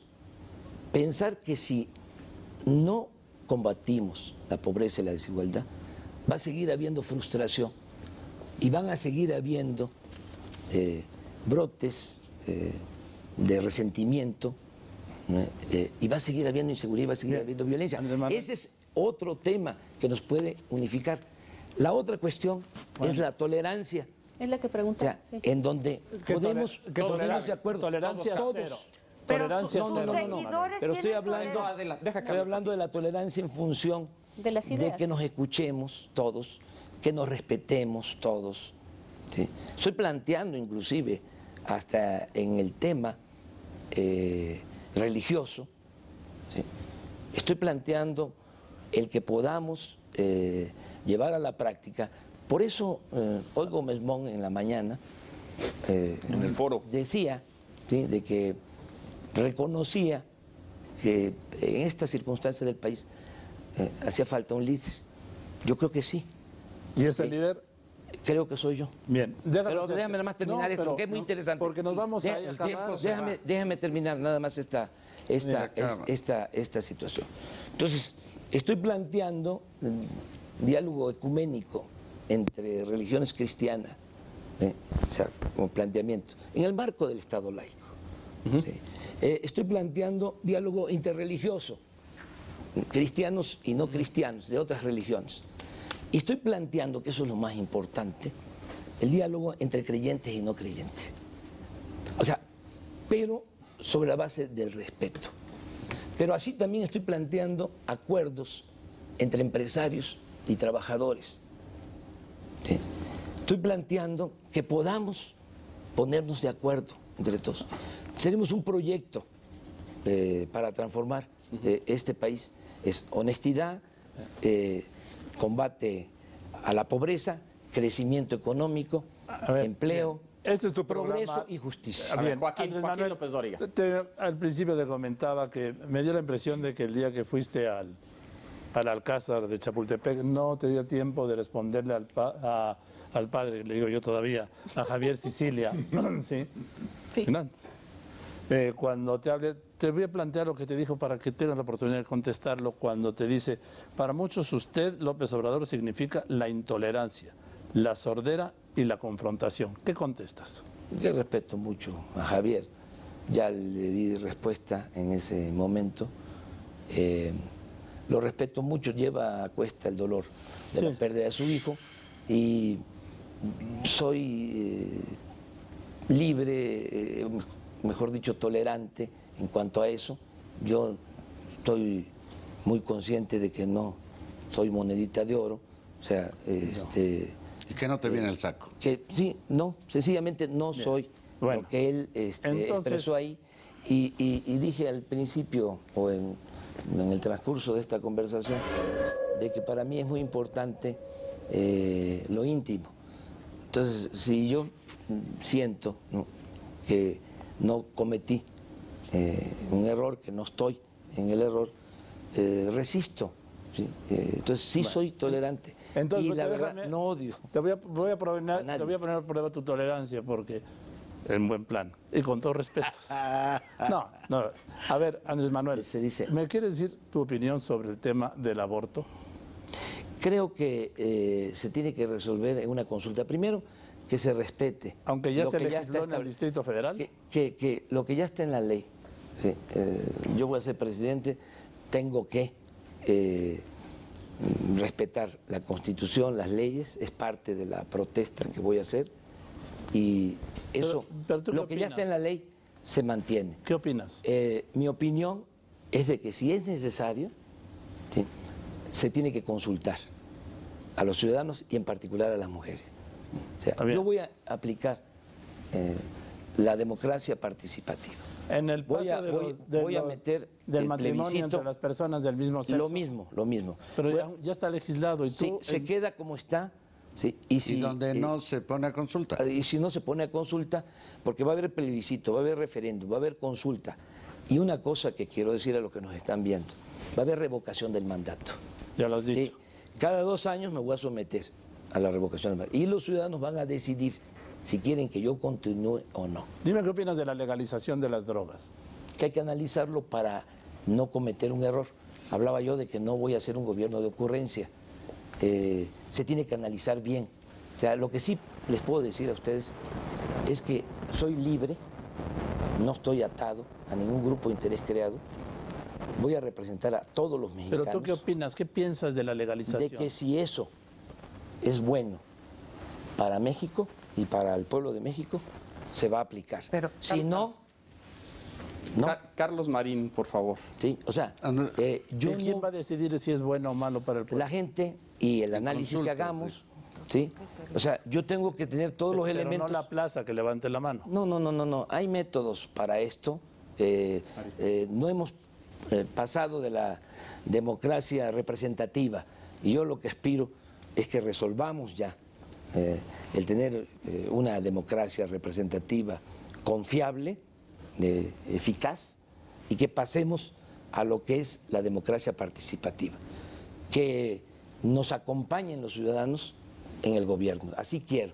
pensar que si no combatimos la pobreza y la desigualdad, va a seguir habiendo frustración y van a seguir habiendo brotes de resentimiento, y va a seguir habiendo inseguridad, va a seguir habiendo violencia. Ese es otro tema que nos puede unificar. La otra cuestión es la tolerancia. Es la que pregunta. O sea, sí, en donde podemos ponernos de acuerdo. Tolerancia todos. Cero. Pero tolerancia sus seguidores pero estoy hablando de la tolerancia en función de que nos escuchemos todos, que nos respetemos todos. ¿Sí? Estoy planteando inclusive hasta en el tema religioso, ¿sí? Estoy planteando el que podamos llevar a la práctica. Por eso hoy Gómez Mon en la mañana en el foro decía, ¿sí?, de que reconocía que en estas circunstancias del país hacía falta un líder. Yo creo que sí. ¿Y ese líder? Creo que soy yo. Bien. Pero déjame nada más terminar esto, porque es muy interesante. Porque nos vamos a acabar. Déjame terminar nada más esta situación. Entonces, estoy planteando diálogo ecuménico entre religiones cristianas, o sea, como planteamiento, en el marco del Estado laico. ¿Sí? Estoy planteando diálogo interreligioso, cristianos y no cristianos, de otras religiones. Y estoy planteando, que eso es lo más importante, el diálogo entre creyentes y no creyentes. O sea, pero sobre la base del respeto. Pero así también estoy planteando acuerdos entre empresarios y trabajadores. ¿Sí? Estoy planteando que podamos ponernos de acuerdo entre todos. Tenemos un proyecto para transformar este país. Es honestidad, combate a la pobreza, crecimiento económico, empleo, este es tu progreso programa. Y justicia. Bien, Joaquín López Dóriga. Al principio te comentaba que me dio la impresión de que el día que fuiste al Alcázar de Chapultepec no te dio tiempo de responderle al padre, le digo yo todavía, a Javier Sicilia. ¿Sí? Sí. Cuando te hable, te voy a plantear lo que te dijo para que tengas la oportunidad de contestarlo. Cuando te dice, para muchos usted, López Obrador, significa la intolerancia, la sordera y la confrontación. ¿Qué contestas? Yo respeto mucho a Javier. Ya le di respuesta en ese momento. Lo respeto mucho, lleva a cuesta el dolor de la pérdida de su hijo y soy libre, mejor dicho, tolerante en cuanto a eso. Yo estoy muy consciente de que no soy monedita de oro, o sea, ¿Y que no te viene el saco? Que sí, no, sencillamente no soy lo que él expresó ahí. Y dije al principio, o en el transcurso de esta conversación, de que para mí es muy importante lo íntimo. Entonces, si yo siento, ¿no?, que no cometí un error, que no estoy en el error, resisto. ¿Sí? Entonces sí soy tolerante. Entonces, y la verdad no odio. Te voy a poner a prueba tu tolerancia, porque en buen plan y con todo respeto. No. A ver, Andrés Manuel, ¿me quieres decir tu opinión sobre el tema del aborto? Creo que se tiene que resolver en una consulta. Primero, que se respete. Aunque ya se legisló en el Distrito Federal. Que lo que ya está en la ley. Sí, yo voy a ser presidente, tengo que respetar la Constitución, las leyes, es parte de la protesta que voy a hacer. Y eso, pero lo que ya está en la ley, se mantiene. ¿Qué opinas? Mi opinión es de que si es necesario, ¿sí?, se tiene que consultar a los ciudadanos y en particular a las mujeres. O sea, yo voy a aplicar la democracia participativa. En el voy a meter del matrimonio entre las personas del mismo sexo. Lo mismo. Pero ya está legislado y tú... Sí, se queda como está. Sí, y donde no se pone a consulta. Y si no se pone a consulta, porque va a haber plebiscito, va a haber referéndum, va a haber consulta. Y una cosa que quiero decir a los que nos están viendo, va a haber revocación del mandato. Ya lo has dicho. Sí, cada 2 años me voy a someter a la revocación del mandato. Y los ciudadanos van a decidir si quieren que yo continúe o no. Dime qué opinas de la legalización de las drogas. Que hay que analizarlo para no cometer un error. Hablaba yo de que no voy a hacer un gobierno de ocurrencia. Se tiene que analizar bien. O sea, lo que sí les puedo decir a ustedes es que soy libre, no estoy atado a ningún grupo de interés creado. Voy a representar a todos los mexicanos. ¿Pero tú qué opinas? ¿Qué piensas de la legalización? De que si eso es bueno para México y para el pueblo de México, se va a aplicar. Pero, si no... Carlos Marín, por favor. Sí, o sea, ¿quién va a decidir si es bueno o malo para el pueblo? La gente y el análisis que hagamos ¿Sí? O sea, yo tengo que tener todos los elementos. No la plaza que levante la mano. No. Hay métodos para esto. No hemos pasado de la democracia representativa. Y yo lo que aspiro es que resolvamos ya el tener una democracia representativa confiable, eficaz, y que pasemos a lo que es la democracia participativa. Que nos acompañen los ciudadanos en el gobierno. Así quiero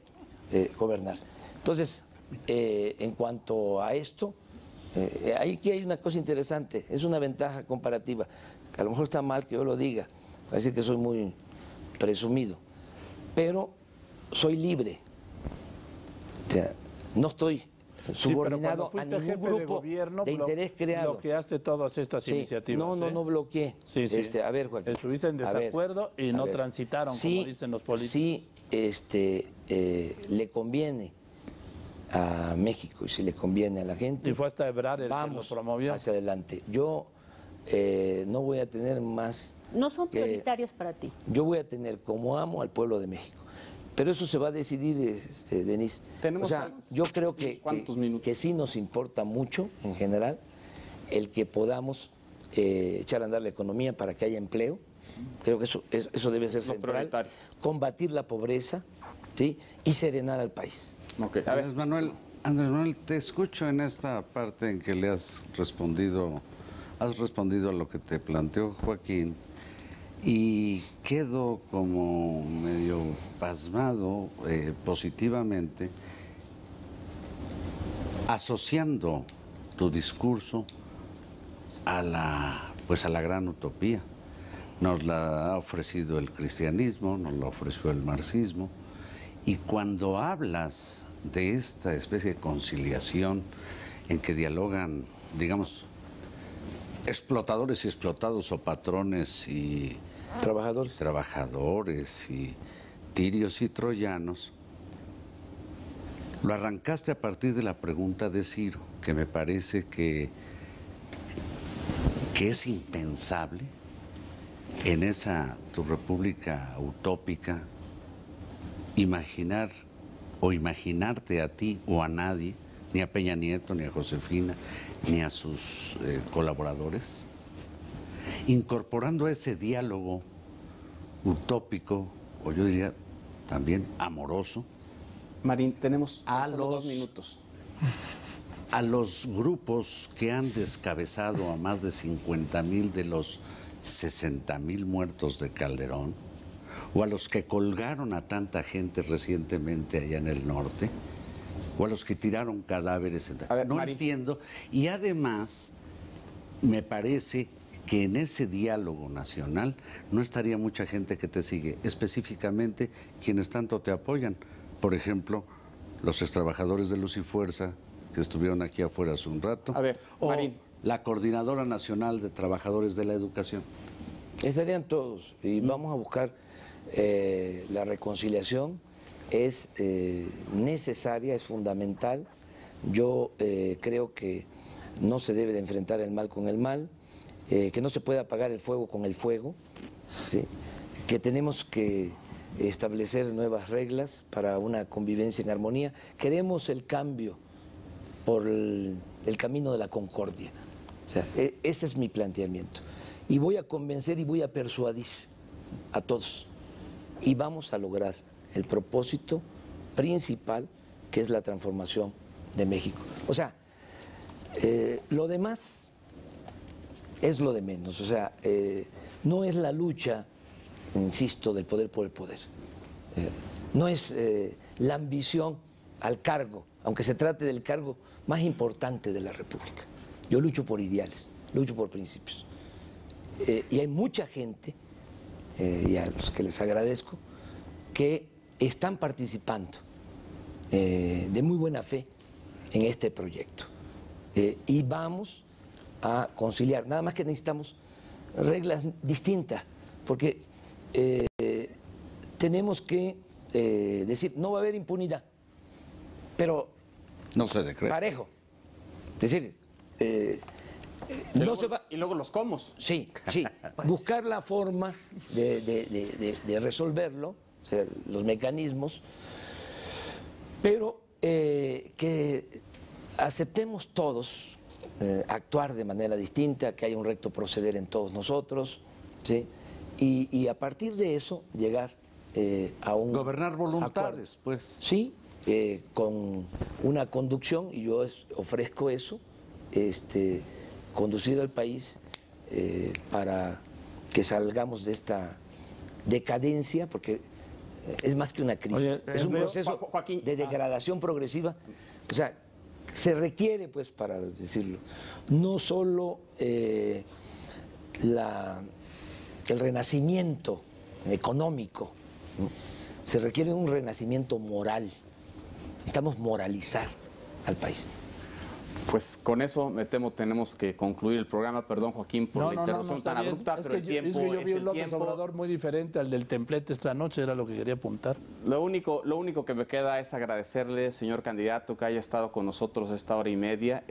gobernar. Entonces, en cuanto a esto, aquí hay una cosa interesante, es una ventaja comparativa. A lo mejor está mal que yo lo diga, va a decir que soy muy presumido, pero soy libre. O sea, no estoy subordinado a ningún grupo de interés creado. Bloqueaste todas estas iniciativas. No bloqueé. Sí. A ver, Joaquín. Estuviste en desacuerdo y no transitaron, como dicen los políticos. Sí, le conviene a México y si le conviene a la gente. Y fue hasta Ebrard el que lo promovió. Hacia adelante. Yo no voy a tener más. No son prioritarias para ti. Yo voy a tener como amo al pueblo de México. Pero eso se va a decidir, Denise. Tenemos, o sea, yo creo que sí nos importa mucho, en general, el que podamos echar a andar la economía para que haya empleo. Creo que eso debe ser central. Combatir la pobreza, ¿sí? Y serenar al país. Okay. Andrés Manuel, te escucho en esta parte en que le has respondido a lo que te planteó Joaquín. Y quedo como medio pasmado positivamente, asociando tu discurso a la gran utopía. Nos la ha ofrecido el cristianismo, nos la ofreció el marxismo, y cuando hablas de esta especie de conciliación en que dialogan, digamos, explotadores y explotados o patrones y trabajadores y tirios y troyanos, lo arrancaste a partir de la pregunta de Ciro, que me parece que es impensable en esa tu república utópica imaginar o imaginarte a ti o a nadie, ni a Peña Nieto, ni a Josefina, ni a sus colaboradores, incorporando a ese diálogo utópico, o yo diría también amoroso. Marín, tenemos solo 2 minutos. A los grupos que han descabezado a más de 50,000 de los 60,000 muertos de Calderón, o a los que colgaron a tanta gente recientemente allá en el norte, o a los que tiraron cadáveres. No entiendo. Y además, me parece que en ese diálogo nacional no estaría mucha gente que te sigue, específicamente quienes tanto te apoyan. Por ejemplo, los extrabajadores de Luz y Fuerza, que estuvieron aquí afuera hace un rato. Marín. La Coordinadora Nacional de Trabajadores de la Educación. Estarían todos y vamos a buscar la reconciliación. Es necesaria, es fundamental. Yo creo que no se debe de enfrentar el mal con el mal, que no se puede apagar el fuego con el fuego, ¿sí? Que tenemos que establecer nuevas reglas para una convivencia en armonía. Queremos el cambio por el camino de la concordia. O sea, ese es mi planteamiento. Y voy a convencer y voy a persuadir a todos. Y vamos a lograr el propósito principal, que es la transformación de México. O sea, lo demás es lo de menos. O sea, no es la lucha, insisto, del poder por el poder. No es la ambición al cargo, aunque se trate del cargo más importante de la República. Yo lucho por ideales, lucho por principios. Y hay mucha gente, y a los que les agradezco, que están participando de muy buena fe en este proyecto. Y vamos a conciliar, nada más que necesitamos reglas distintas, porque tenemos que decir, no va a haber impunidad, pero no se decreta. Parejo. Es decir, y luego los comos. Sí. Buscar la forma de resolverlo o sea, los mecanismos, pero que aceptemos todos actuar de manera distinta, que haya un recto proceder en todos nosotros, ¿sí? Y a partir de eso llegar a un gobernar voluntades, acuerdo. pues. Sí, con una conducción, y yo ofrezco eso, conducir al país para que salgamos de esta decadencia, porque es más que una crisis, es un proceso Joaquín, de degradación progresiva. O sea, se requiere, pues, para decirlo, no solo el renacimiento económico, ¿no? Se requiere un renacimiento moral. Necesitamos moralizar al país. Pues con eso me temo tenemos que concluir el programa. Perdón, Joaquín, por la interrupción tan abrupta, pero el tiempo es que yo vi es un el López tiempo. Obrador muy diferente al del templete esta noche, era lo que quería apuntar. Lo único que me queda es agradecerle, señor candidato, que haya estado con nosotros esta hora y media.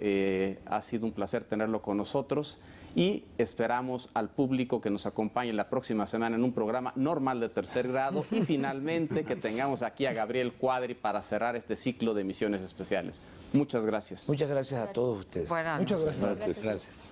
Ha sido un placer tenerlo con nosotros y esperamos al público que nos acompañe la próxima semana en un programa normal de tercer grado y finalmente que tengamos aquí a Gabriel Cuadri para cerrar este ciclo de emisiones especiales. Muchas gracias. Muchas gracias a todos ustedes. Muchas gracias. Gracias.